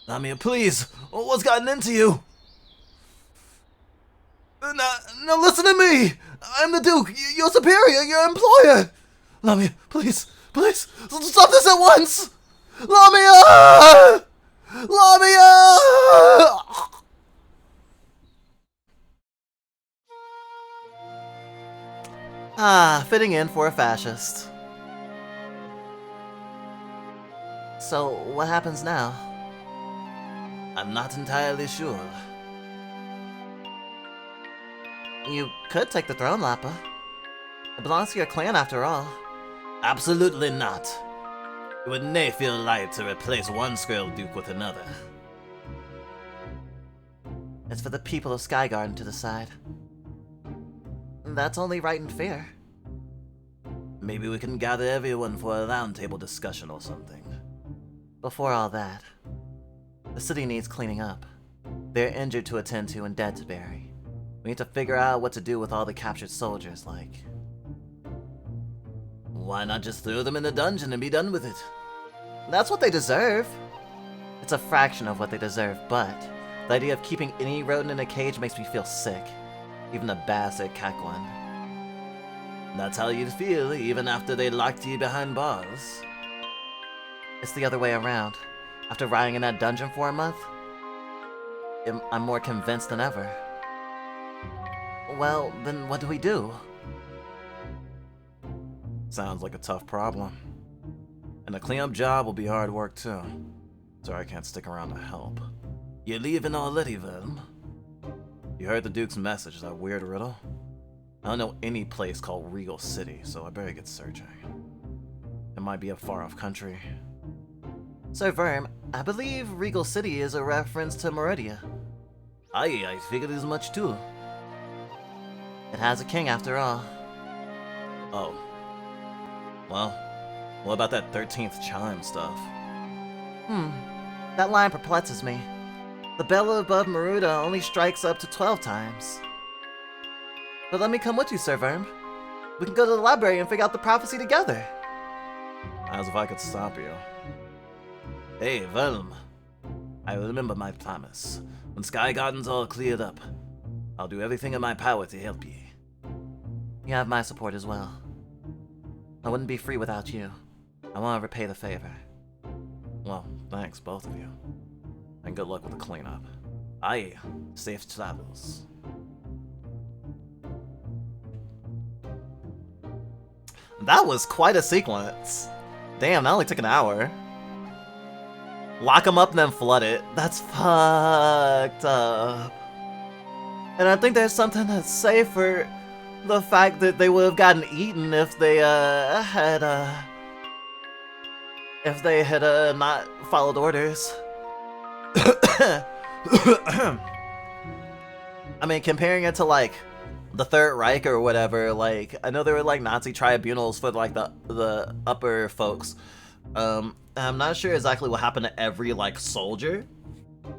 Lamia, please. What's gotten into you? Now listen to me! I'm the Duke, your superior, your employer! Lamia, please, please, stop this at once! Lamia! Lamia!
Ah, fitting in for a fascist. So, what happens now?
I'm not entirely sure.
You could take the throne, Lappa. It belongs to your clan after all.
Absolutely not. It would nae feel right to replace one Skrull Duke with another.
It's for the people of Skygarden to decide. That's only right and fair.
Maybe we can gather everyone for a roundtable discussion or something.
Before all that, the city needs cleaning up. They're injured to attend to and dead to bury. We need to figure out what to do with all the captured soldiers, like...
Why not just throw them in the dungeon and be done with it?
That's what they deserve. It's a fraction of what they deserve, but the idea of keeping any rodent in a cage makes me feel sick. Even a bastard cat one.
That's how you'd feel even after they locked you behind bars.
It's the other way around. After rotting in that dungeon for a month, I'm more convinced than ever. Well, then what do we do?
Sounds like a tough problem. And the cleanup job will be hard work too. Sorry I can't stick around to help. You're leaving already, Velm? You heard the Duke's message, that weird riddle? I don't know any place called Regal City, so I better get searching. It might be a far-off country.
Sir Verm, I believe Regal City is a reference to Meridia.
Aye, I figured as much too.
It has a king after all.
Oh. Well, what about that 13th chime stuff?
That line perplexes me. The bell above Maruda only strikes up to 12 times. But let me come with you, Sir Verm. We can go to the library and figure out the prophecy together.
As if I could stop you. Hey, Velm. I remember my promise. When Skygarden's all cleared up, I'll do everything in my power to help ye.
You have my support as well. I wouldn't be free without you. I want to repay the favor.
Well, thanks, both of you. And good luck with the cleanup. Aye, safe travels. That was quite a sequence. Damn, that only took an hour. Lock him up and then flood it. That's fucked up. And I think there's something to say for the fact that they would have gotten eaten if they had not followed orders. I mean, comparing it to like the Third Reich or whatever, like I know there were like Nazi tribunals for like the upper folks. I'm not sure exactly what happened to every like soldier,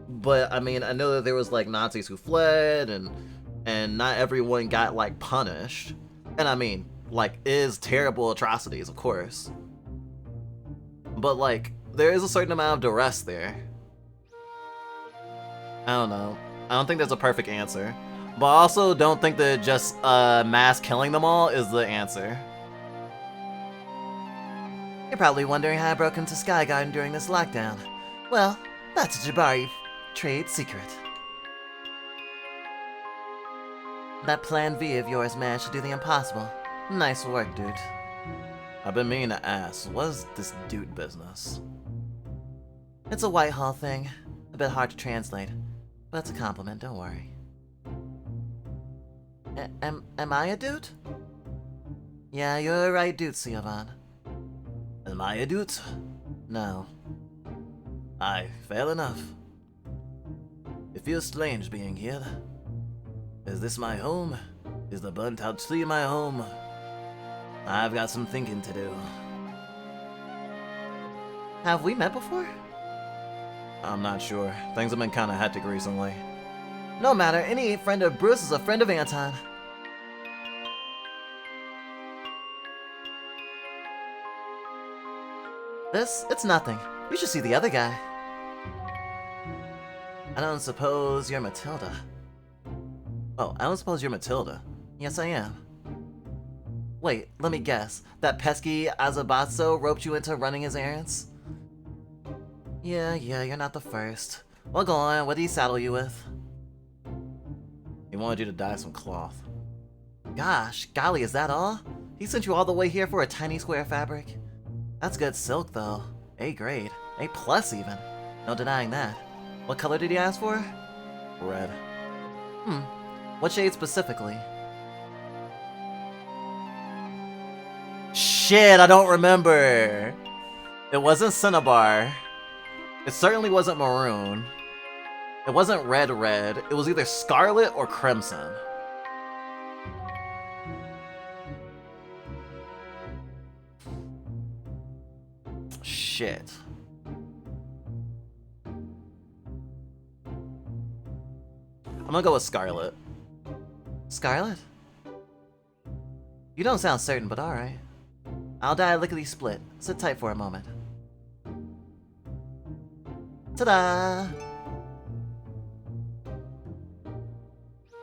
but I mean I know that there was like Nazis who fled and not everyone got like punished. And I mean like is terrible atrocities, of course. But like there is a certain amount of duress there. I don't know. I don't think there's a perfect answer. But I also don't think that just mass killing them all is the answer. You're probably wondering how I broke into Sky Garden during this lockdown. Well, that's a Jabari trade secret. That plan V of yours managed to do the impossible. Nice work, dude. I've been meaning to ask, what is this dude business? It's a Whitehall thing. A bit hard to translate. But it's a compliment, don't worry. Am I a dude? Yeah, you're a right dude, Siobhan. Am I a dude? No. Aye, fair enough. It feels strange being here. Is this my home? Is the burnt out tree my home? I've got some thinking to do. Have we met before? I'm not sure. Things have been kinda hectic recently. No matter, any friend of Bruce is a friend of Anton. It's nothing. You should see the other guy. I don't suppose you're Matilda. Oh, I don't suppose you're Matilda. Yes, I am. Wait, let me guess. That pesky Azabatso roped you into running his errands? Yeah, you're not the first. Well, go on, what did he saddle you with? He wanted you to dye some cloth. Gosh, golly, is that all? He sent you all the way here for a tiny square of fabric? That's good silk, though. A grade. A plus, even. No denying that. What color did he ask for? Red. What shade specifically? Shit, I don't remember! It wasn't Cinnabar. It certainly wasn't maroon. It wasn't red. It was either scarlet or crimson. Shit. I'm gonna go with scarlet. Scarlet? You don't sound certain, but alright. I'll dye a lickety-split. Sit tight for a moment. Ta-da!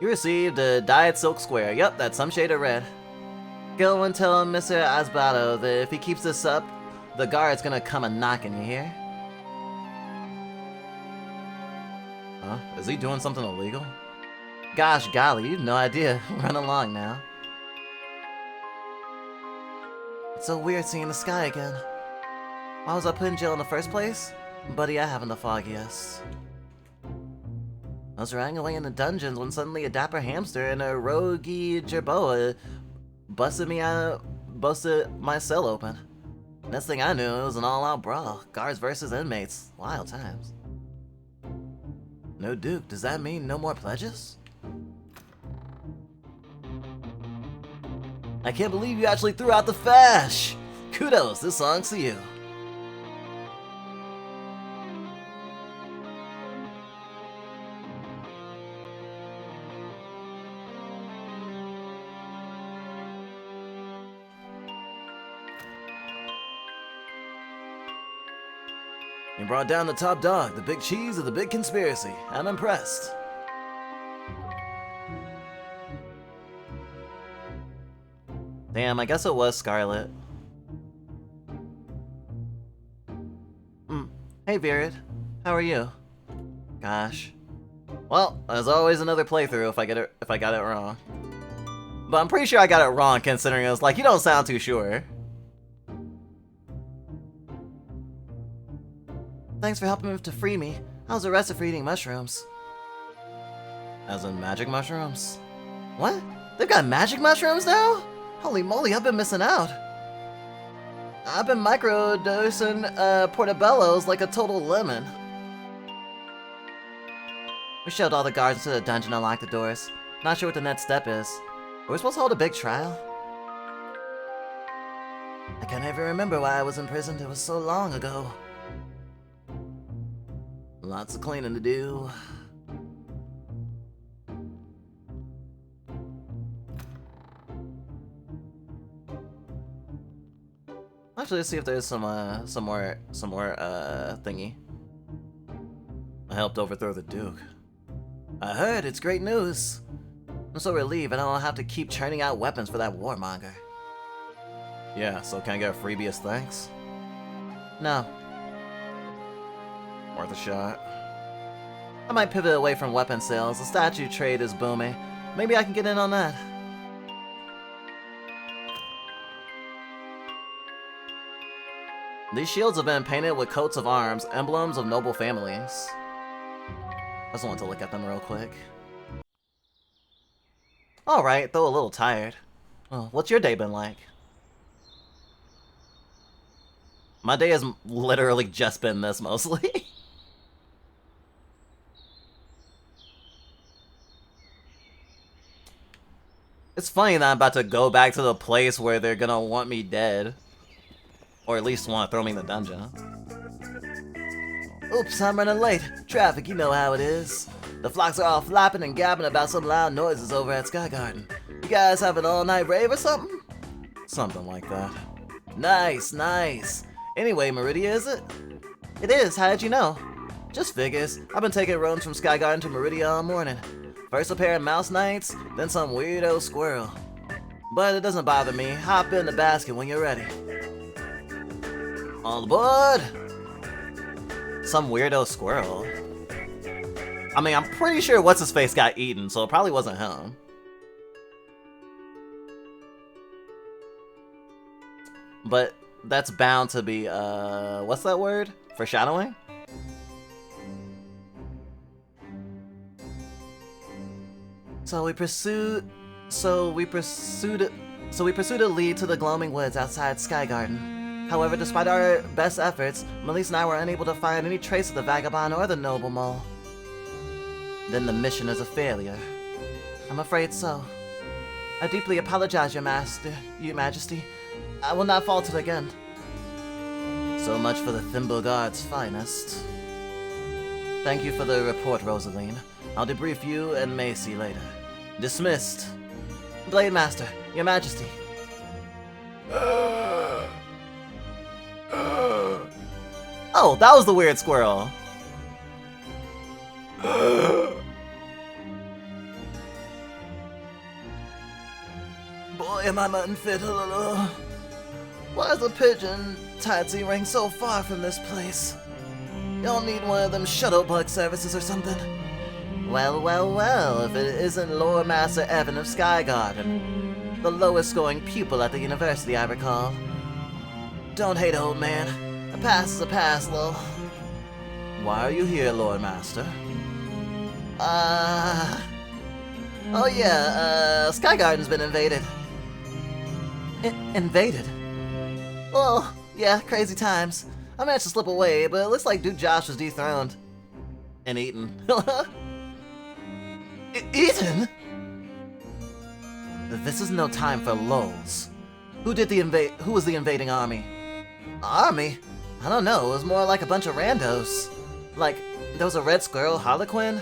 You received a dyed silk square. Yep, that's some shade of red. Go and tell Mr. Asbato that if he keeps this up, the guard's gonna come a knocking, you hear? Huh? Is he doing something illegal? Gosh golly, you've no idea. Run along now. It's so weird seeing the sky again. Why was I put in jail in the first place? Buddy, I haven't the foggiest. I was running away in the dungeons when suddenly a dapper hamster and a roguey jerboa busted my cell open. Next thing I knew, it was an all-out brawl. Guards versus inmates. Wild times. No Duke, does that mean no more pledges? I can't believe you actually threw out the fash! Kudos, this song's to you. You brought down the top dog, the big cheese of the big conspiracy. I'm impressed. Damn, I guess it was Scarlet. Hey Virid, how are you? Gosh. Well, there's always another playthrough if I got it wrong. But I'm pretty sure I got it wrong considering it was like, you don't sound too sure. Thanks for helping me to free me. I was arrested for eating mushrooms.
As in magic mushrooms?
What? They've got magic mushrooms now? Holy moly, I've been missing out. I've been microdosing portobellos like a total lemon. We showed all the guards into the dungeon and locked the doors. Not sure what the next step is. Are we supposed to hold a big trial? I can't even remember why I was imprisoned. It was so long ago. Lots of cleaning to do. Actually, let's see if there's some more thingy. I helped overthrow the Duke. I heard, it's great news. I'm so relieved I don't have to keep churning out weapons for that warmonger.
Yeah, so can I get a freebie as thanks?
No.
Worth a shot.
I might pivot away from weapon sales. The statue trade is booming. Maybe I can get in on that. These shields have been painted with coats of arms, emblems of noble families. I just want to look at them real quick. Alright, though a little tired. Oh, what's your day been like?
My day has literally just been this, mostly. It's funny that I'm about to go back to the place where they're gonna want me dead. Or at least want to throw me in the dungeon.
Oops, I'm running late. Traffic, you know how it is. The flocks are all flapping and gabbing about some loud noises over at Sky Garden. You guys have an all-night rave or something?
Something like that.
Nice, nice. Anyway, Meridia, is it? It is, how did you know? Just figures. I've been taking roams from Sky Garden to Meridia all morning. First a pair of mouse knights, then some weirdo squirrel. But it doesn't bother me. Hop in the basket when you're ready. All aboard!
Some weirdo squirrel. I mean, I'm pretty sure what's-his-face got eaten, so it probably wasn't him. But that's bound to be, what's that word? Foreshadowing?
So we pursued a lead to the glowing woods outside Sky Garden. However, despite our best efforts, Melise and I were unable to find any trace of the vagabond or the noble mole. Then the mission is a failure. I'm afraid so. I deeply apologize, Your Majesty. I will not falter again. So much for the Thimble Guard's finest. Thank you for the report, Rosaline. I'll debrief you and Macy later. Dismissed. Blade Master, Your Majesty.
Oh, that was the weird squirrel.
Boy, am I unfit. Why is the pigeon taxi ring so far from this place? Y'all need one of them shuttlebug services or something. Well, well, well, if it isn't Lore Master Evan of Sky Garden, the lowest scoring pupil at the university, I recall. Don't hate, old man. A pass is a pass, lol.
Why are you here, Lord Master?
Oh yeah, Sky Garden's been invaded. Invaded? Well, yeah, crazy times. I managed to slip away, but it looks like Duke Josh was dethroned.
And eaten.
Eaten? This is no time for lulls. Who was the invading army? Army? I don't know, it was more like a bunch of randos. Like, there was a red squirrel harlequin,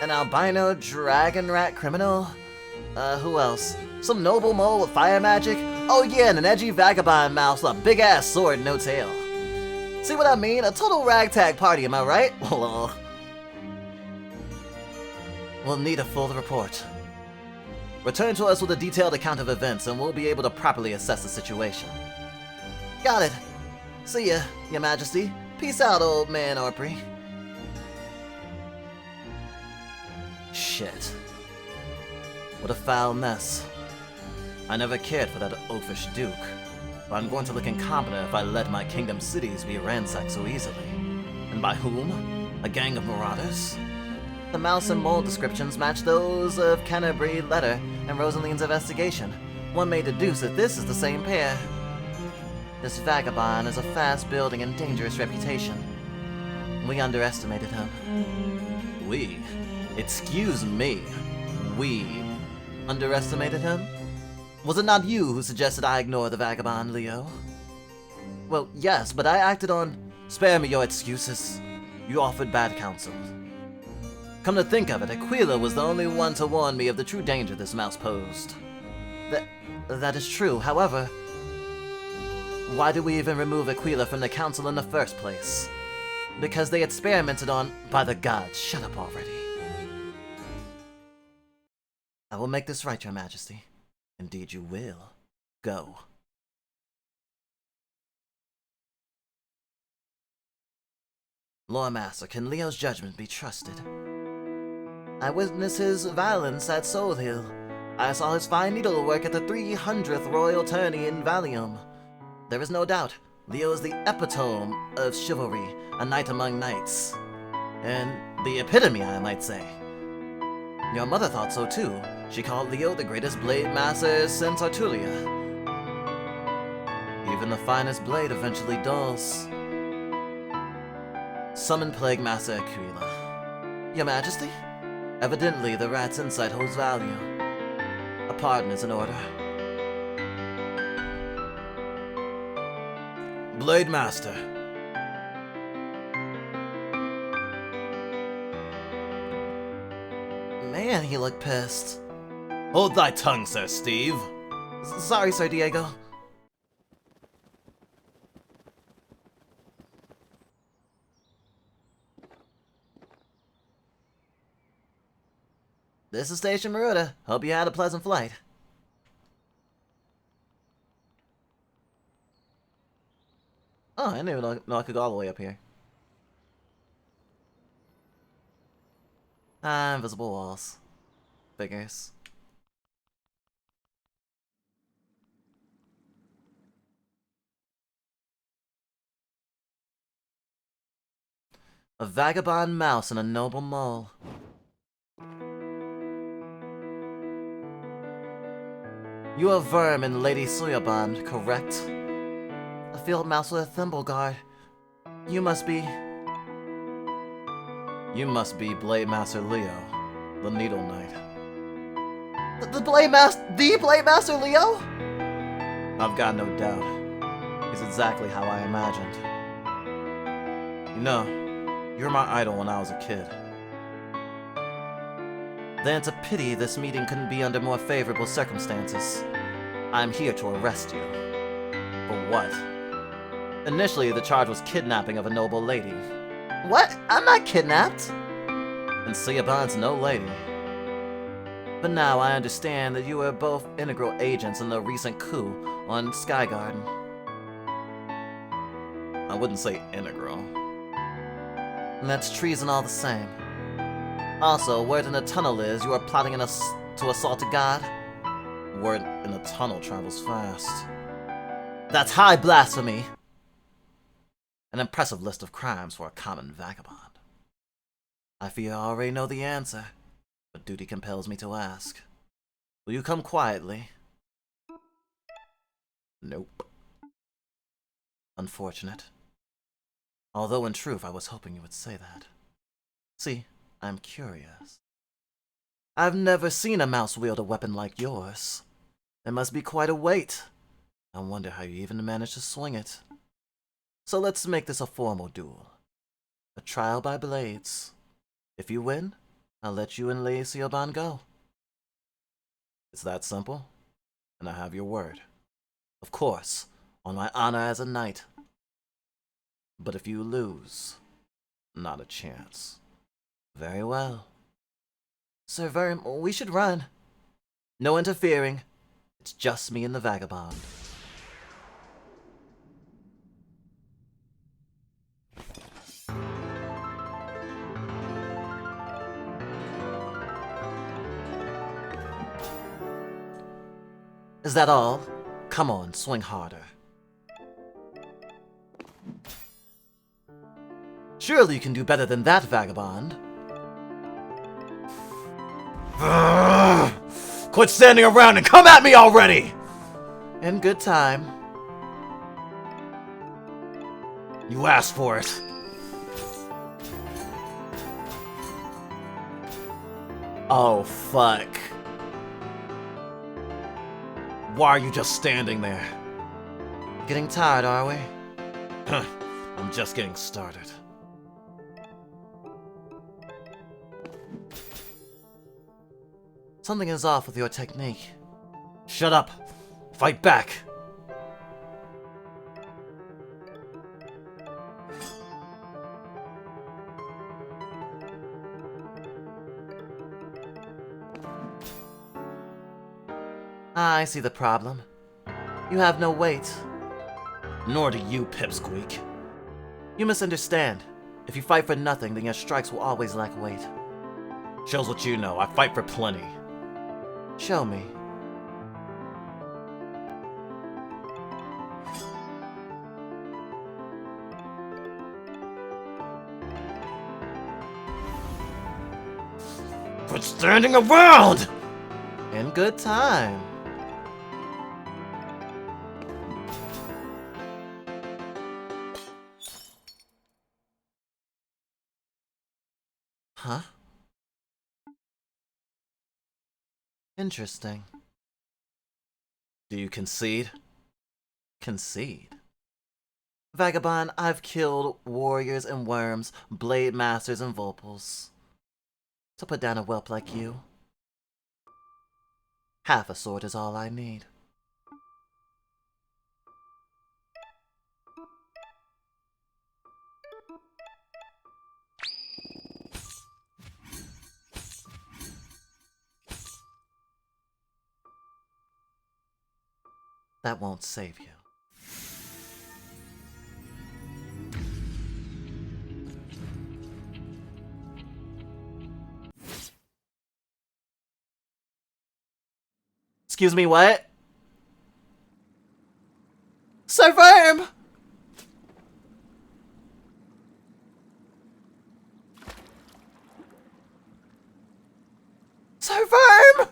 an albino dragon rat criminal. Who else? Some noble mole with fire magic. Oh yeah, and an edgy vagabond mouse with a big ass sword and no tail. See what I mean? A total ragtag party, am I right? Lol. We'll need a full report. Return to us with a detailed account of events and we'll be able to properly assess the situation. Got it. See ya, Your Majesty. Peace out, old man Orpry. Shit. What a foul mess. I never cared for that oafish duke, but I'm going to look incompetent if I let my kingdom cities be ransacked so easily. And by whom? A gang of marauders? The mouse and mole descriptions match those of Canterbury Letter and Rosaline's investigation. One may deduce that this is the same pair. This vagabond has a fast-building and dangerous reputation. We underestimated him. We? Excuse me. We underestimated him? Was it not you who suggested I ignore the vagabond, Leo? Well, yes, but I acted on... Spare me your excuses. You offered bad counsel. Come to think of it, Aquila was the only one to warn me of the true danger this mouse posed. That is true, however... Why did we even remove Aquila from the council in the first place? Because they experimented on... By the gods, shut up already. I will make this right, your majesty. Indeed you will. Go. Lord Master, can Leo's judgment be trusted? I witnessed his violence at Soul Hill. I saw his fine needlework at the 300th Royal Tourney in Valium. There is no doubt, Leo is the epitome of chivalry, a knight among knights. And the epitome, I might say. Your mother thought so too. She called Leo the greatest blade master since Artulia. Even the finest blade eventually dulls. Summon Plague Master Aquila. Your Majesty? Evidently, the rat's insight holds value. A pardon is in order. Blade Master. Man, he looked pissed. Hold thy tongue, Sir Steve. Sorry, Sir Diego. This is Station Maruta. Hope you had a pleasant flight. Oh, I didn't even know I could go all the way up here. Ah, invisible walls. Figures. A vagabond mouse and a noble mole. You are Verm and Lady Suyaband, correct? A field mouse with a thimble guard. You must be Blade Master Leo, the Needle Knight. The Blade Master Leo? I've got no doubt. He's exactly how I imagined. You know, you were my idol when I was a kid. Then it's a pity this meeting couldn't be under more favorable circumstances. I'm here to arrest you. For what? Initially, the charge was kidnapping of a noble lady. What? I'm not kidnapped! And Suyaband's no lady. But now I understand that you were both integral agents in the recent coup on Skygarden. I wouldn't say integral. And that's treason all the same. Also, word in the tunnel is you are plotting to assault a god. Word in the tunnel travels fast. That's high blasphemy! An impressive list of crimes for a common vagabond. I fear I already know the answer, but duty compels me to ask. Will you come quietly? Nope. Unfortunate. Although in truth I was hoping you would say that. See, I'm curious. I've never seen a mouse wield a weapon like yours. It must be quite a weight. I wonder how you even managed to swing it. So let's make this a formal duel. A trial by blades. If you win, I'll let you and Lady Suyaband go. It's that simple, and I have your word. Of course, on my honor as a knight. But if you lose, not a chance. Very well. Sir Verm, we should run. No interfering. It's just me and the vagabond. Is that all? Come on, swing harder. Surely you can do better than that, vagabond.
Quit standing around and come at me already!
In good time.
You asked for it.
Oh, fuck.
Why are you just standing there?
Getting tired, are we?
I'm just getting started.
Something is off with your technique.
Shut up! Fight back!
Ah, I see the problem. You have no weight.
Nor do you, Pipsqueak.
You misunderstand. If you fight for nothing, then your strikes will always lack weight.
Shows what you know. I fight for plenty.
Show me.
Quit standing around!
In good time. Huh? Interesting.
Do you concede?
Concede? Vagabond, I've killed warriors and worms, blade masters and vulpals. To put down a whelp like you, half a sword is all I need. That won't save you. Excuse me, what? Sir Verm! Sir Verm!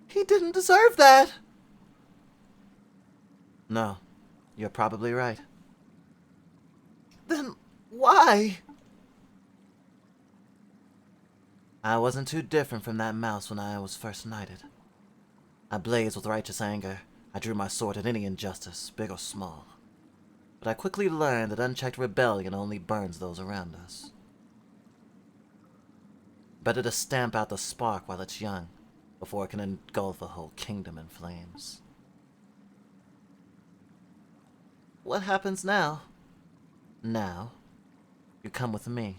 He didn't deserve that. No, you're probably right. Then why? I wasn't too different from that mouse when I was first knighted. I blazed with righteous anger. I drew my sword at any injustice, big or small. But I quickly learned that unchecked rebellion only burns those around us. Better to stamp out the spark while it's young, before it can engulf a whole kingdom in flames. What happens now? Now, you come with me.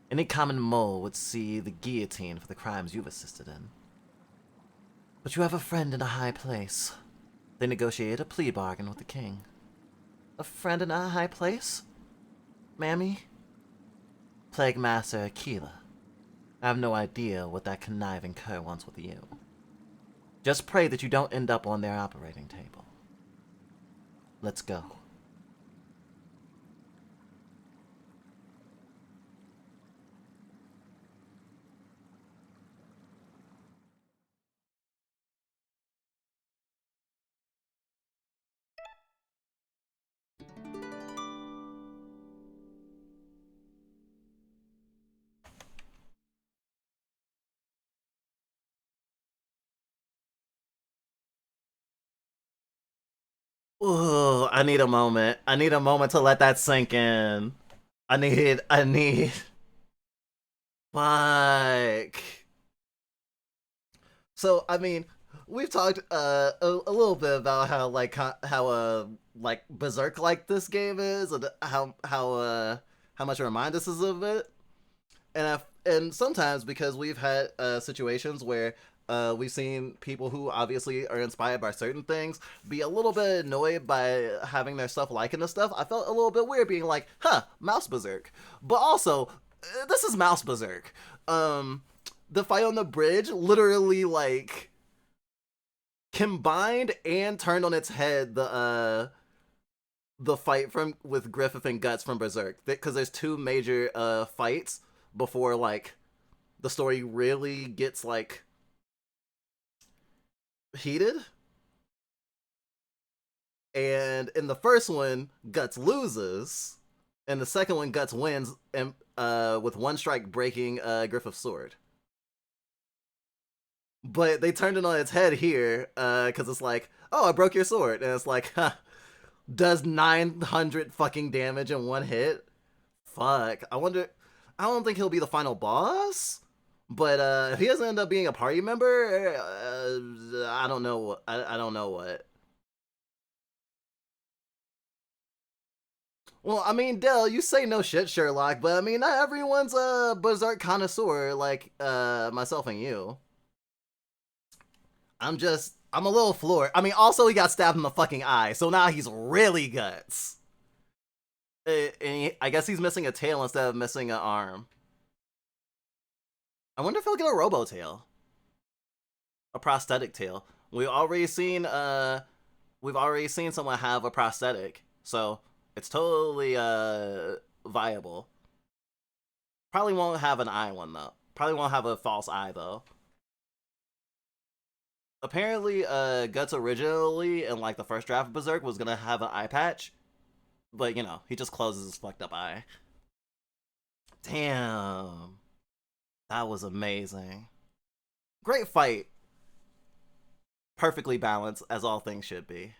Any common mole would see the guillotine for the crimes you've assisted in. But you have a friend in a high place. They negotiate a plea bargain with the king. A friend in a high place? Mammy? Plague Master Aquila. I have no idea what that conniving cur wants with you. Just pray that you don't end up on their operating table. Let's go. Ooh, I need a moment. I need a moment to let that sink in. I need. Fuck. So, I mean, we've talked a little bit about how like berserk like this game is, and how much it reminds us of it. And sometimes because we've had situations where we've seen people who obviously are inspired by certain things be a little bit annoyed by having their stuff liking the stuff. I felt a little bit weird being like, huh, Mouse Berserk. But also, this is Mouse Berserk. The fight on the bridge literally, like, combined and turned on its head the fight from with Griffith and Guts from Berserk, because there's two major fights before like the story really gets like heated. And in the first one, Guts loses, and the second one, Guts wins, and with one strike breaking Griffith's sword. But they turned it on its head here, because it's like, oh, I broke your sword, and it's like, huh, does 900 fucking damage in one hit? Fuck. I wonder. I don't think he'll be the final boss, but if he doesn't end up being a party member, I don't know. I don't know what. Well, I mean, Dell, you say no shit, Sherlock, but I mean, not everyone's a Berserk connoisseur like myself and you. I'm a little floored. I mean, also he got stabbed in the fucking eye, so now he's really Guts. I guess he's missing a tail instead of missing an arm. I wonder if he'll get a robo tail, a prosthetic tail. We've already seen someone have a prosthetic, so it's totally viable. Probably won't have an eye one though. Probably won't have a false eye though. Apparently, Guts originally in like the first draft of Berserk was gonna have an eye patch, but you know he just closes his fucked up eye. Damn, that was amazing. Great fight. Perfectly balanced as all things should be.